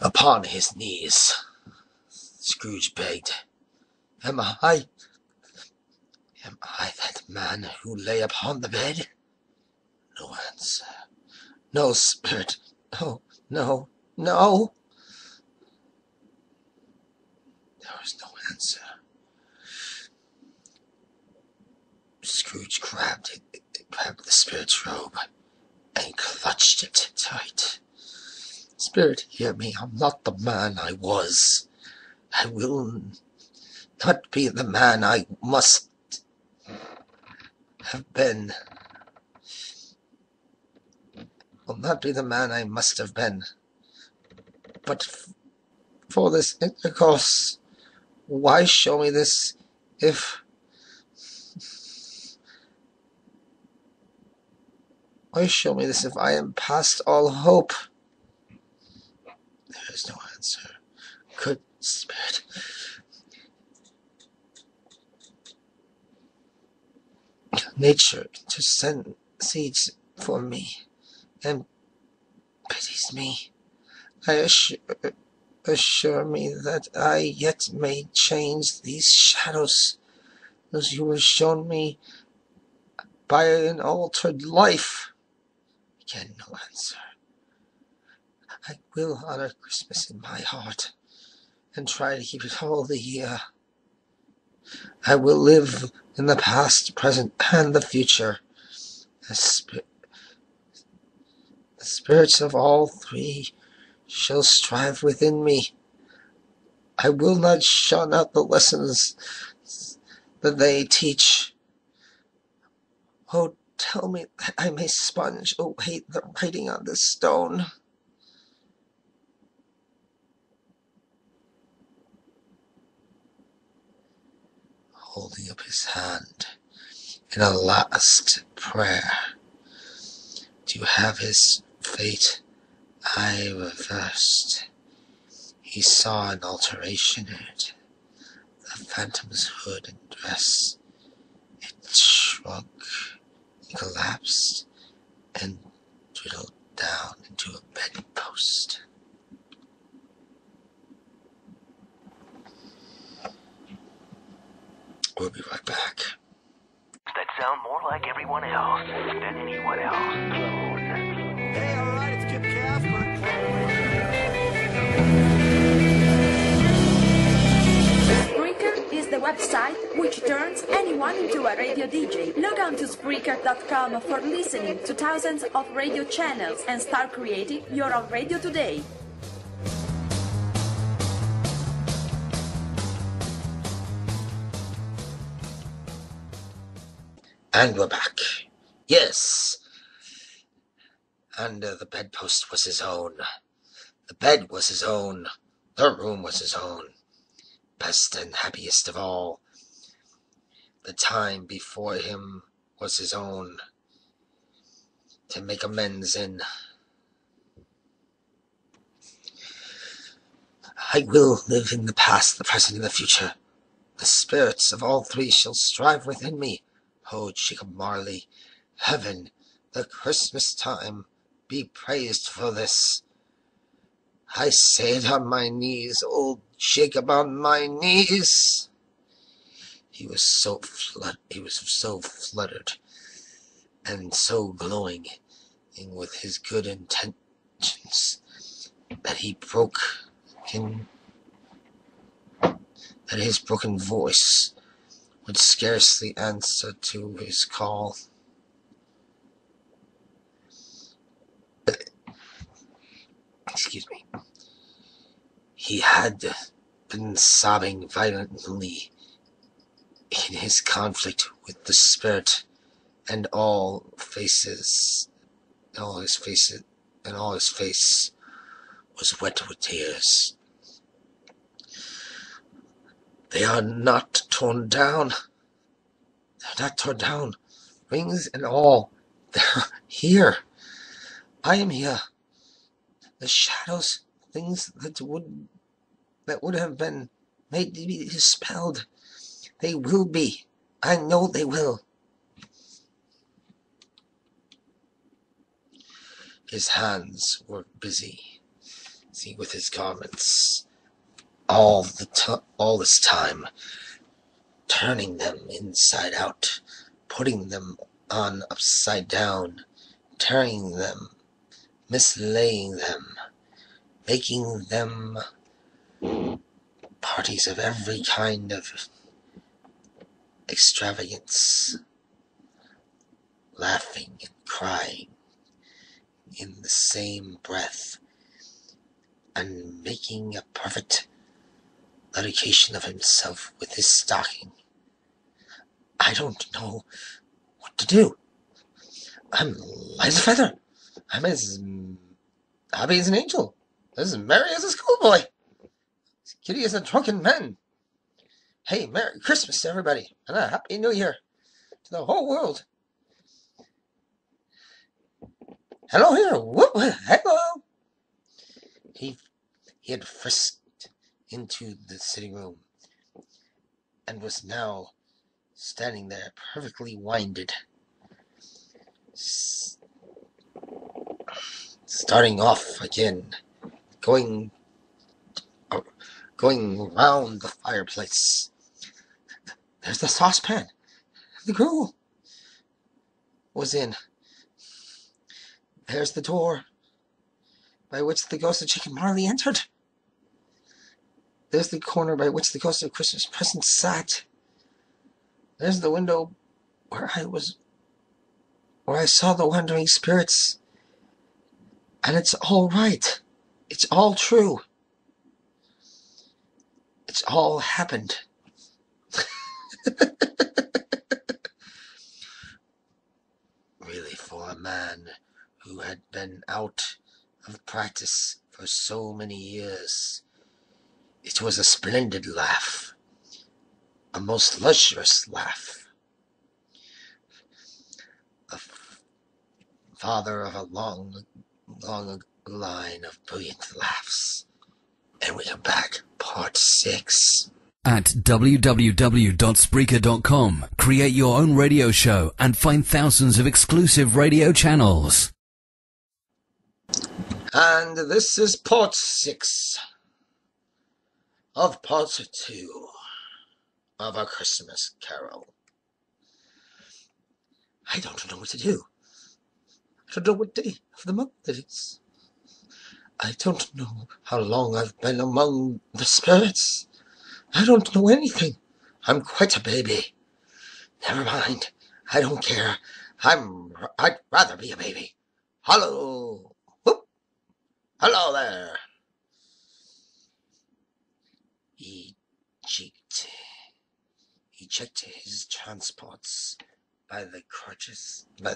Upon his knees, Scrooge begged, Am I that man who lay upon the bed? No answer. No spirit. No, no, no. There was no answer. Scrooge grabbed the spirit's robe and clutched it tight. Spirit, hear me. I'm not the man I was. I will not be the man I must have been. Will not be the man I must have been. But for this intercourse, why show me this if... Why show me this if I am past all hope? There is no answer. Good Spirit, nature to send seeds for me and pities me. I assure me that I yet may change these shadows, as you have shown me by an altered life. Again, no answer. I will honor Christmas in my heart and try to keep it all the year. I will live in the past, present, and the future. The spirits of all three shall strive within me. I will not shun out the lessons that they teach. Oh, tell me that I may sponge away the writing on this stone. Holding up his hand in a last prayer to have his fate I reversed, he saw an alteration in it. The phantom's hood and dress. It shrunk, it collapsed, and dwindled down into a bedpost. We'll be right back. That sound more like everyone else than anyone else. Hey, all right, it's Kip Casper. Spreaker is the website which turns anyone into a radio DJ. Log on to Spreaker.com for listening to thousands of radio channels and start creating your own radio today. And we're back. Yes. And the bedpost was his own. The bed was his own. The room was his own. Best and happiest of all. The time before him was his own. To make amends in. I will live in the past, the present, and the future. The spirits of all three shall strive within me. Oh, Jacob Marley, heaven, the Christmas time, be praised for this. I say it on my knees, old Jacob, on my knees. He was so fluttered and so glowing with his good intentions that his broken voice would scarcely answer to his call. Excuse me. He had been sobbing violently in his conflict with the spirit, and all his face was wet with tears. They are not torn down. They're not torn down. Rings and all. They're here. I am here. The shadows, things that would have been made to be dispelled. They will be. I know they will. His hands were busy with his garments. All this time, turning them inside out, putting them on upside down, turning them, mislaying them, making them parties of every kind of extravagance, laughing and crying in the same breath, and making a perfect dedication of himself with his stocking. I don't know what to do. I'm light as a feather. I'm as happy as an angel, as merry as a schoolboy, as giddy as a drunken man. Hey, Merry Christmas to everybody, and a Happy New Year to the whole world. Hello here. Whoop, hello. He had frisked into the sitting room and was now standing there, perfectly winded. Starting off again, going round the fireplace. There's the saucepan. The gruel was in. There's the door by which the ghost of Chicken Marley entered. There's the corner by which the ghost of Christmas Present sat. There's the window where I saw the wandering spirits. And it's all right. It's all true. It's all happened. Really, for a man who had been out of practice for so many years, it was a splendid laugh. A most luscious laugh. A father of a long line of brilliant laughs. And we are back, part 6. At www.spreaker.com, create your own radio show and find thousands of exclusive radio channels. And this is part 6 of part 2 of A Christmas Carol. I don't know what to do. I don't know what day of the month it is. I don't know how long I've been among the spirits. I don't know anything. I'm quite a baby. Never mind. I don't care. I'd rather be a baby. Hello. Whoop. Hello there. He checked his transports by the crutches, by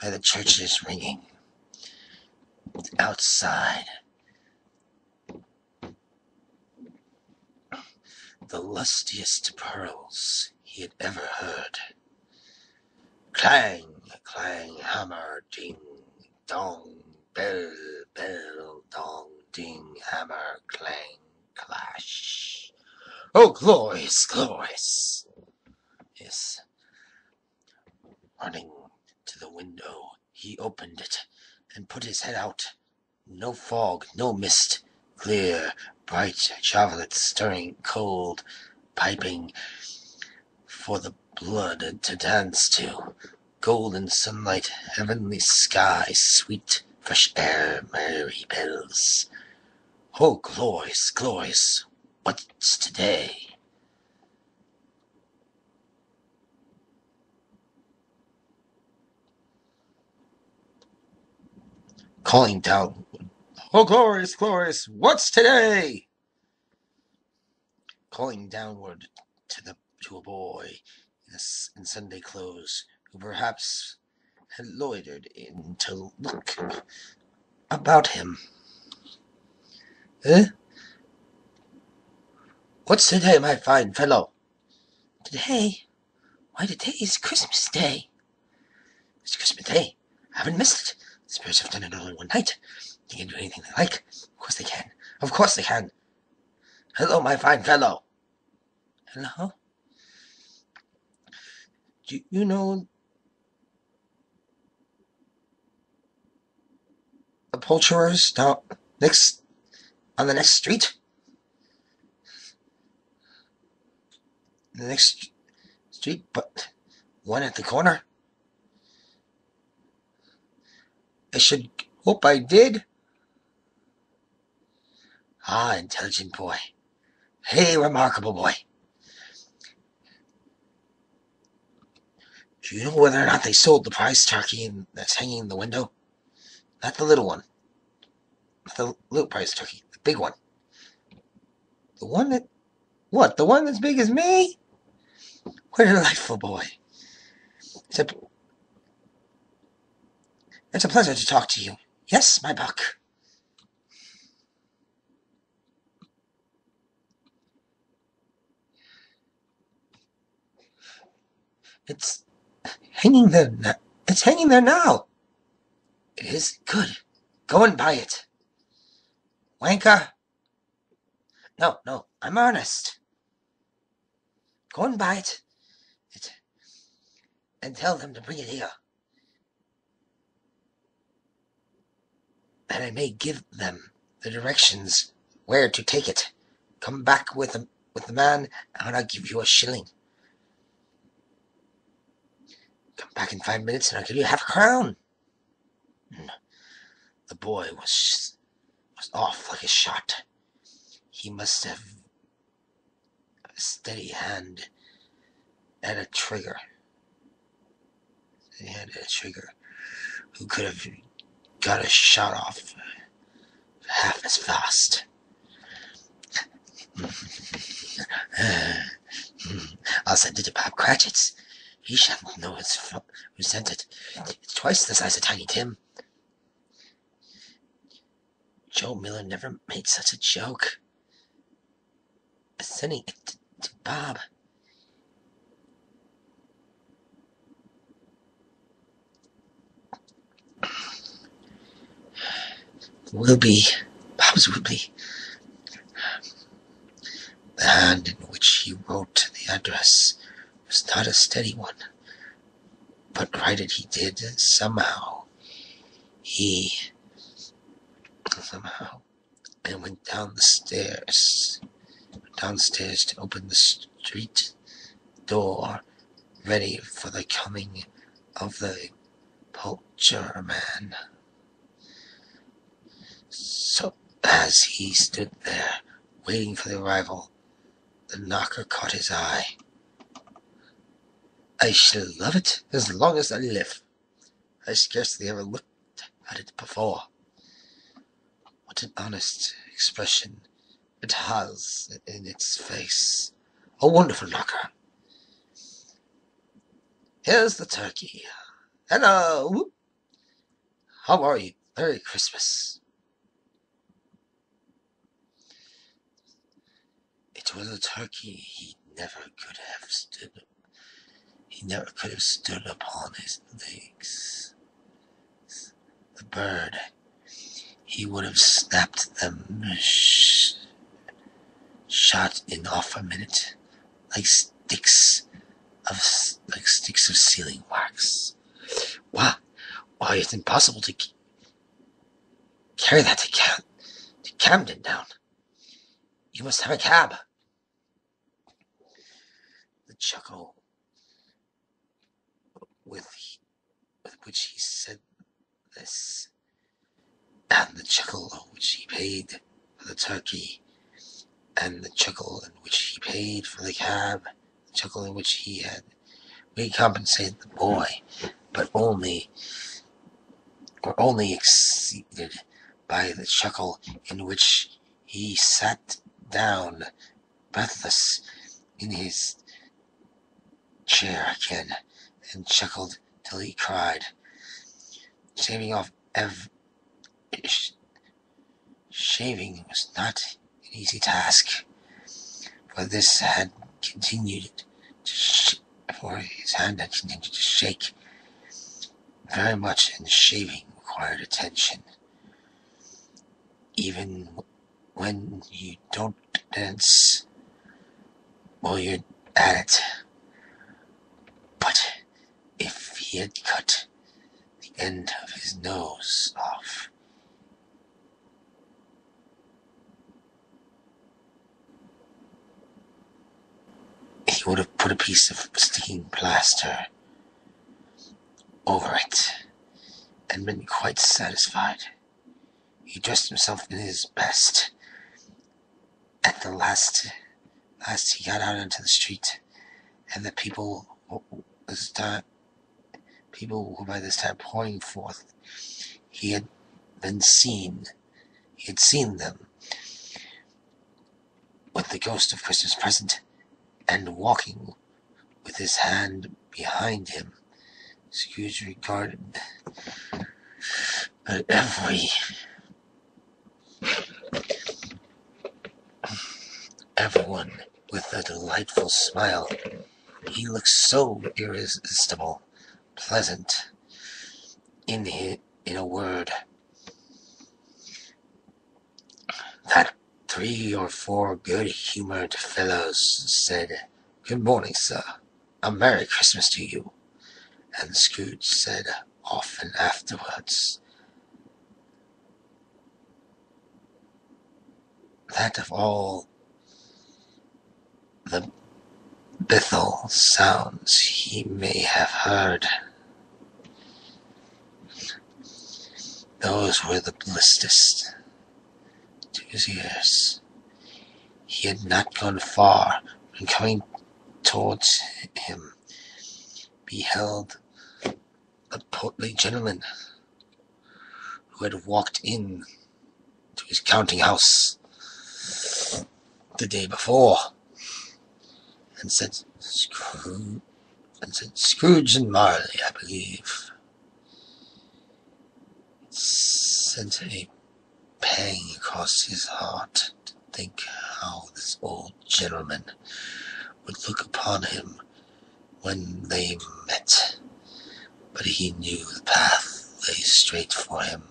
the churches ringing outside. The lustiest pearls he had ever heard. Clang, clang, hammer, ding, dong, bell, bell, dong, ding, hammer, clang, clash. Oh, glorious, glorious. Yes. Running to the window, he opened it and put his head out. No fog, no mist, clear, bright, chocolate stirring, cold, piping for the blood to dance to. Golden sunlight, heavenly sky, sweet, fresh air, merry bells. Oh, glorious, glorious, what's today? Calling down, oh, glorious, glorious, what's today? Calling downward to a boy in Sunday clothes, who perhaps had loitered in to look about him. Eh? What's today, my fine fellow? Today? Why, today is Christmas Day. It's Christmas Day. I haven't missed it. The spirits have done it all in one night. They can do anything they like. Of course they can. Of course they can. Hello, my fine fellow. Hello? Do you know the poulterers down on the next street? The next street, but one at the corner? I should hope I did. Ah, intelligent boy. Hey, remarkable boy. Do you know whether or not they sold the prize turkey that's hanging in the window? Not the little one. Not the little prize turkey. The big one. The one that... What? The one that's big as me? What a delightful boy. It's a pleasure to talk to you. Yes, my buck. It's hanging there. It's hanging there now. It is good. Go and buy it. Wanker. No, I'm earnest. Go and buy it and tell them to bring it here. And I may give them the directions where to take it. Come back with the man, and I'll give you a shilling. Come back in 5 minutes, and I'll give you half a crown. The boy was off like a shot. He must have a steady hand and a trigger. He had a trigger who could have got a shot off half as fast. I'll send it to Bob Cratchit's. He shan't know who sent it. It's twice the size of Tiny Tim. Joe Miller never made such a joke as sending it to Bob. Bob's will be. The hand in which he wrote the address was not a steady one, but write it he did somehow. And went downstairs to open the street door, ready for the coming of the poacher man. So as he stood there, waiting for the arrival, the knocker caught his eye. I shall love it as long as I live. I scarcely ever looked at it before. What an honest expression it has in its face. A wonderful knocker. Here's the turkey. Hello! How are you? Merry Christmas. It was a turkey he never could have stood upon his legs. The bird, he would have snapped them shot in off a minute, like sticks of sealing wax. Why, it's impossible to carry that to Camden Town. You must have a cab. The chuckle with which he said this, and the chuckle which he paid for the turkey, and the chuckle in which he paid for the cab, the chuckle in which he had recompensated the boy, but only exceeded by the chuckle in which he sat down, breathless, in his chair again, and chuckled till he cried. Shaving was not an easy task, for this had continued for his hand had continued to shake very much, and shaving required attention. Even when you don't dance while you're at it. But if he had cut the end of his nose off, he would have put a piece of sticking plaster over it and been quite satisfied. He dressed himself in his best. At the last he got out into the street, and the people were by this time pouring forth. He had seen them with the ghost of Christmas present, and walking with his hand behind him. Scrooge regarded everyone with a delightful smile. He looked so irresistible, pleasant, in a word, that 3 or 4 good-humored fellows said, "Good morning, sir. A Merry Christmas to you." And Scrooge said often afterwards that of all the Bithel sounds he may have heard, those were the blissest to his ears. He had not gone far when, coming towards him, beheld a portly gentleman who had walked in to his counting house the day before, and said, Scrooge and Marley, I believe. It sent a pang across his heart to think how this old gentleman would look upon him when they met, but he knew the path lay straight for him,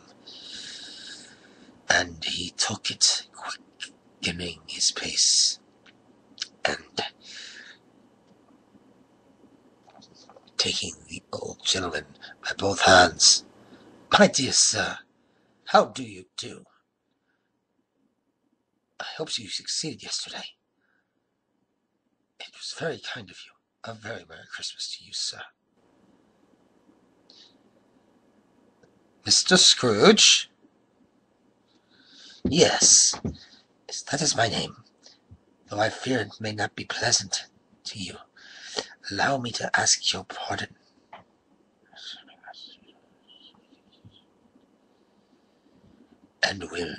and he took it, quickening his pace, and taking the old gentleman by both hands, "My dear sir, how do you do? I hope you succeeded yesterday. It was very kind of you. A very Merry Christmas to you, sir." "Mr. Scrooge?" "Yes, that is my name, though I fear it may not be pleasant to you. Allow me to ask your pardon." "And will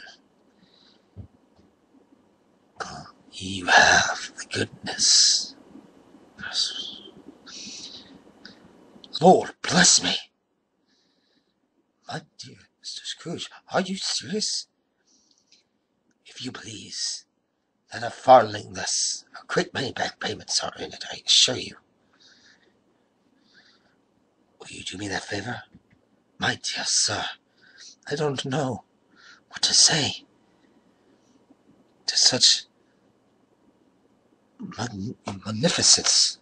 you have the goodness..." "Lord bless me! My dear Mr. Scrooge, are you serious? If you please, then a farthing less. A great many back payments are in it, I assure you. Will you do me that favor? My dear sir, I don't know what to say to such magnificence.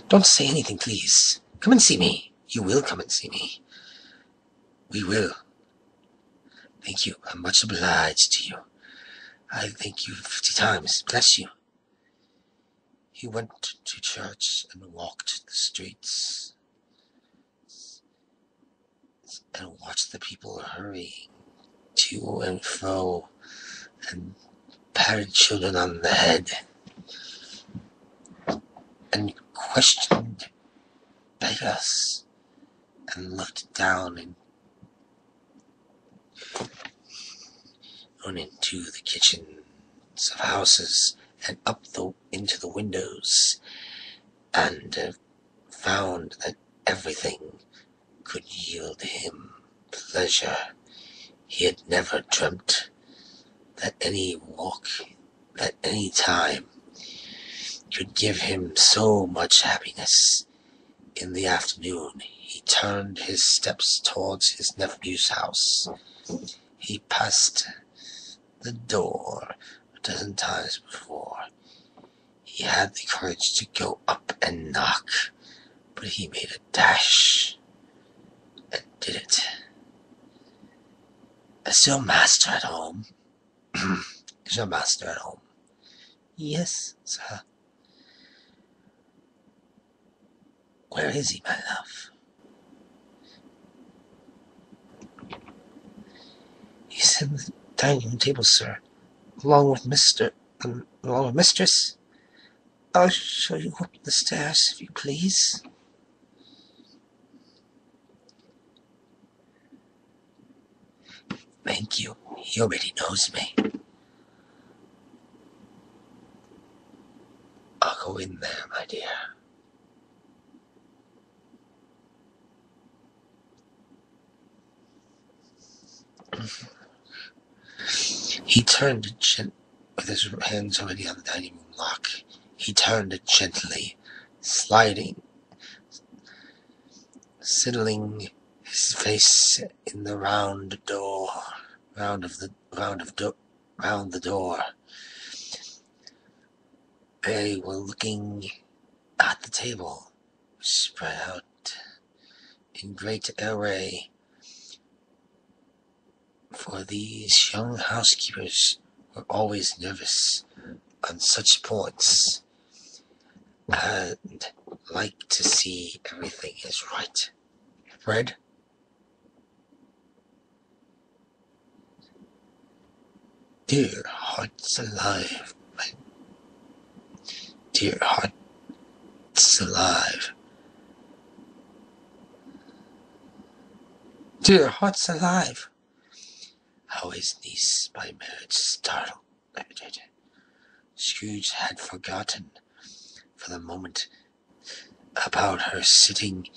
Don't say anything, please. Come and see me. You will come and see me. We will. Thank you. I'm much obliged to you. I thank you 50 times. Bless you." He went to church and walked the streets and watched the people hurrying to and fro and patted children on the head and questioned beggars and looked down into the kitchens of houses and up into the windows, and found that everything could yield him pleasure. He had never dreamt that any walk at any time could give him so much happiness. In the afternoon, he turned his steps towards his nephew's house. He passed the door a dozen times before. He had the courage to go up and knock, but he made a dash and did it. "Is your master at home?" "Is your master at home?" "Yes, sir." "Where is he, my love?" "He's in the dining room table, sir, along with mistress. I'll show you up the stairs, if you please." "Thank you. He already knows me." "I'll go in there, my dear." He turned with his hands already on the dining room lock. He turned gently, settling his face in the round the door. They were looking at the table, spread out in great array, for these young housekeepers were always nervous on such points, and like to see everything is right. Fred? Dear hearts alive, my dear hearts alive. Dear hearts alive. How his niece by marriage startled. Scrooge had forgotten for the moment about her sitting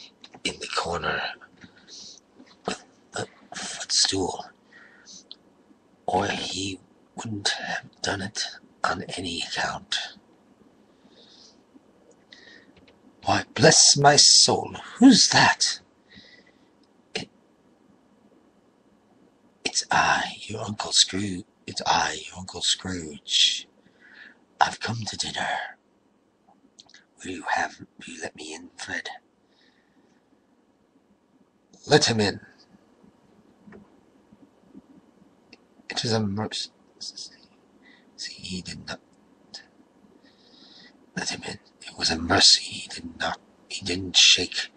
in the corner with the footstool, or he wouldn't have done it on any account. Why, bless my soul, who's that? It's I, your Uncle Scrooge. It's I, your Uncle Scrooge. I've come to dinner. Will you let me in, Fred? Let him in. It was a mercy. See, he did not let him in. It was a mercy. He didn't shake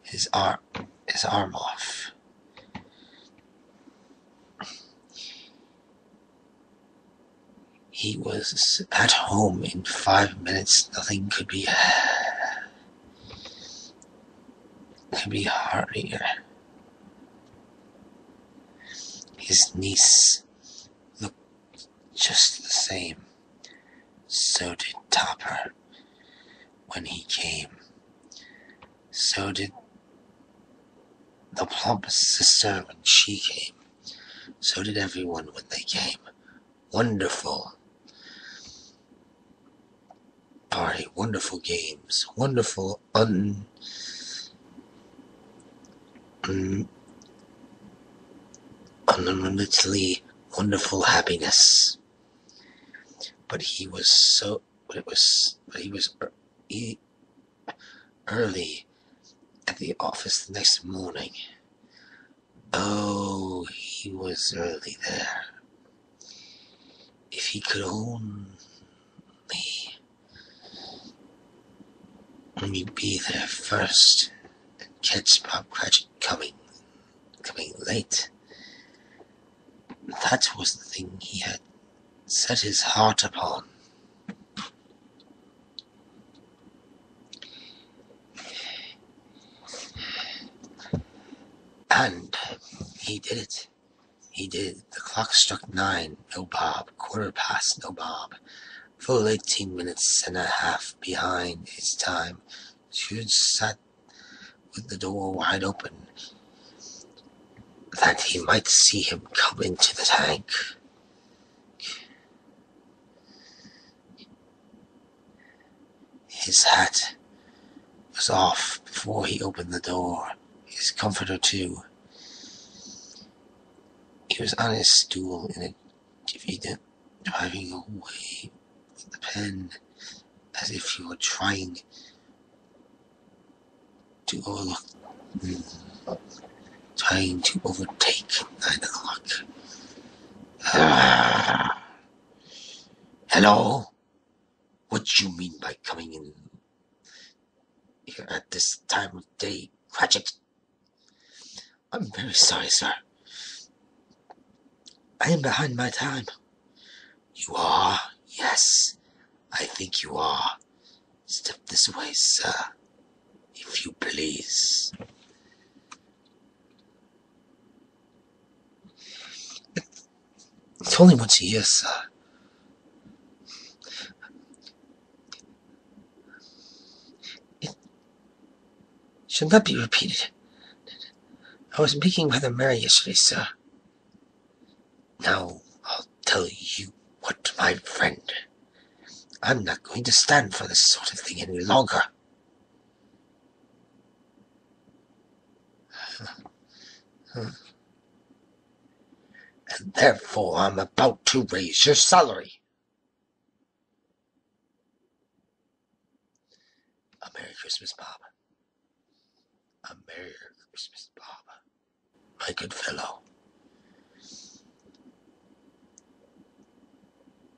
his arm off. He was at home in 5 minutes. Nothing could be harder. His niece looked just the same. So did Topper when he came. So did the plump sister when she came. So did everyone when they came. Wonderful party, wonderful games, wonderful unlimitedly wonderful happiness. But he was early at the office the next morning. Oh, he was early there. If he could only be there first and catch Bob Cratchit coming late. That was the thing he had set his heart upon. And he did it. He did. The clock struck 9. No Bob. 15:15. No Bob. Full 18 minutes and a half behind his time. Scrooge sat with the door wide open, that he might see him come into the tank. His hat was off before he opened the door. His comforter, too. He was on his stool in a dividend, driving away with the pen as if he were trying to overtake 9 o'clock. Hello? What do you mean by coming in here at this time of day, Cratchit? I'm very sorry, sir. I am behind my time. You are? Yes, I think you are. Step this way, sir, if you please. It's only once a year, sir. It should not be repeated. I was making Mother Mary yesterday, sir. Now I'll tell you what, my friend. I'm not going to stand for this sort of thing any longer. And therefore I'm about to raise your salary. A Merry Christmas, Bob. A Merry Christmas, Bob. My good fellow.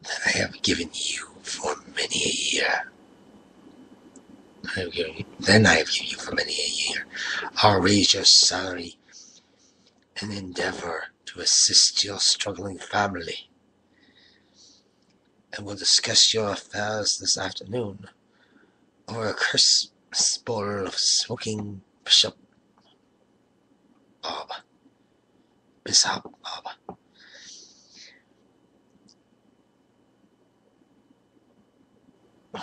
That I have given you for many a year. I have given you for many a year. I'll raise your salary and endeavor to assist your struggling family. And we'll discuss your affairs this afternoon over a Christmas bowl of smoking Bishop Bob.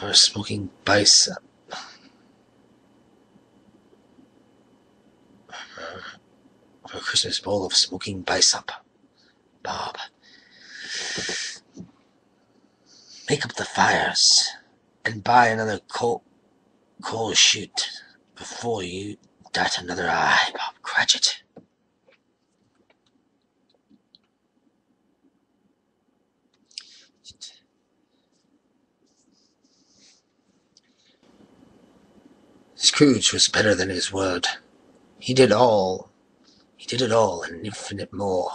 Or smoking bicep. For a Christmas bowl of smoking bicep, Bob. Make up the fires and buy another coal chute before you dot another I, Bob Cratchit. Scrooge was better than his word. He did it all and infinite more.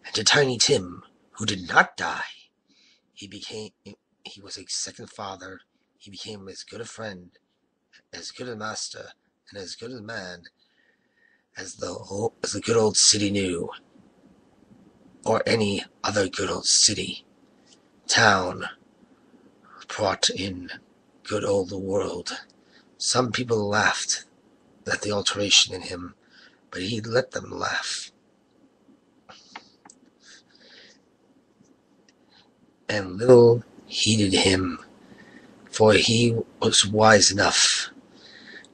And to Tiny Tim, who did not die, he was a second father. He became as good a friend, as good a master, and as good a man as the good old city knew, or any other good old city, town, brought in good old world. Some people laughed at the alteration in him, but he let them laugh. And little heeded him, for he was wise enough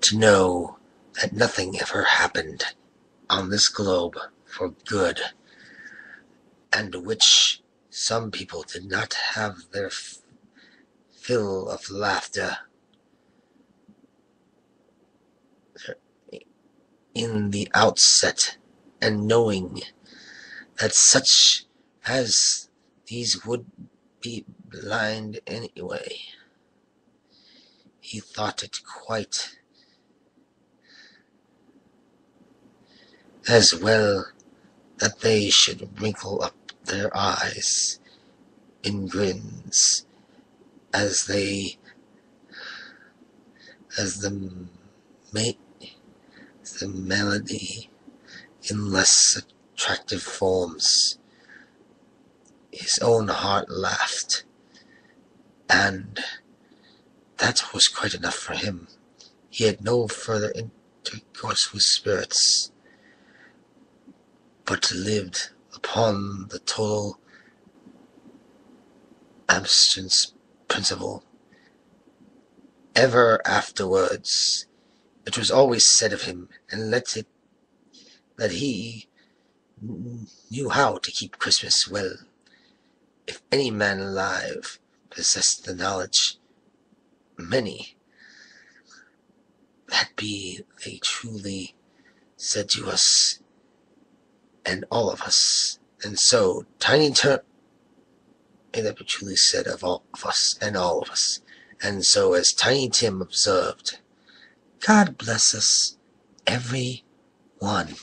to know that nothing ever happened on this globe for good, and which some people did not have their fill of laughter in the outset, and knowing that such as these would be blind anyway, he thought it quite as well that they should wrinkle up their eyes in grins as the melody in less attractive forms. His own heart laughed, and that was quite enough for him. He had no further intercourse with spirits, but lived upon the total abstinence principle. Ever afterwards, it was always said of him, and that he knew how to keep Christmas well. If any man alive possessed the knowledge, many, that be they truly said to us, and all of us, and so Tiny Tim, that be truly said of all of us, and all of us, and so as Tiny Tim observed, God bless us, every one.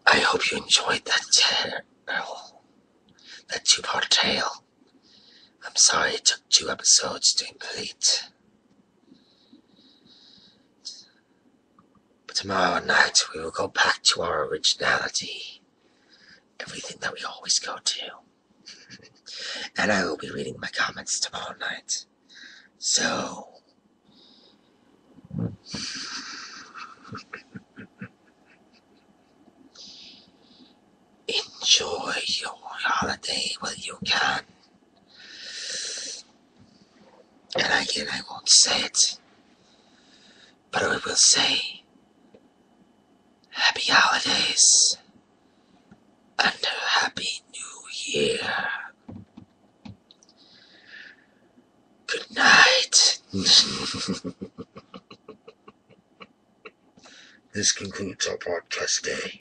I hope you enjoyed that two-part tale. I'm sorry it took 2 episodes to complete. But tomorrow night we will go back to our originality. Everything that we always go to. And I will be reading my comments tomorrow night. So... enjoy your holiday while you can. And again, I won't say it, but I will say, Happy holidays and a happy new year. Good night. This concludes our podcast day.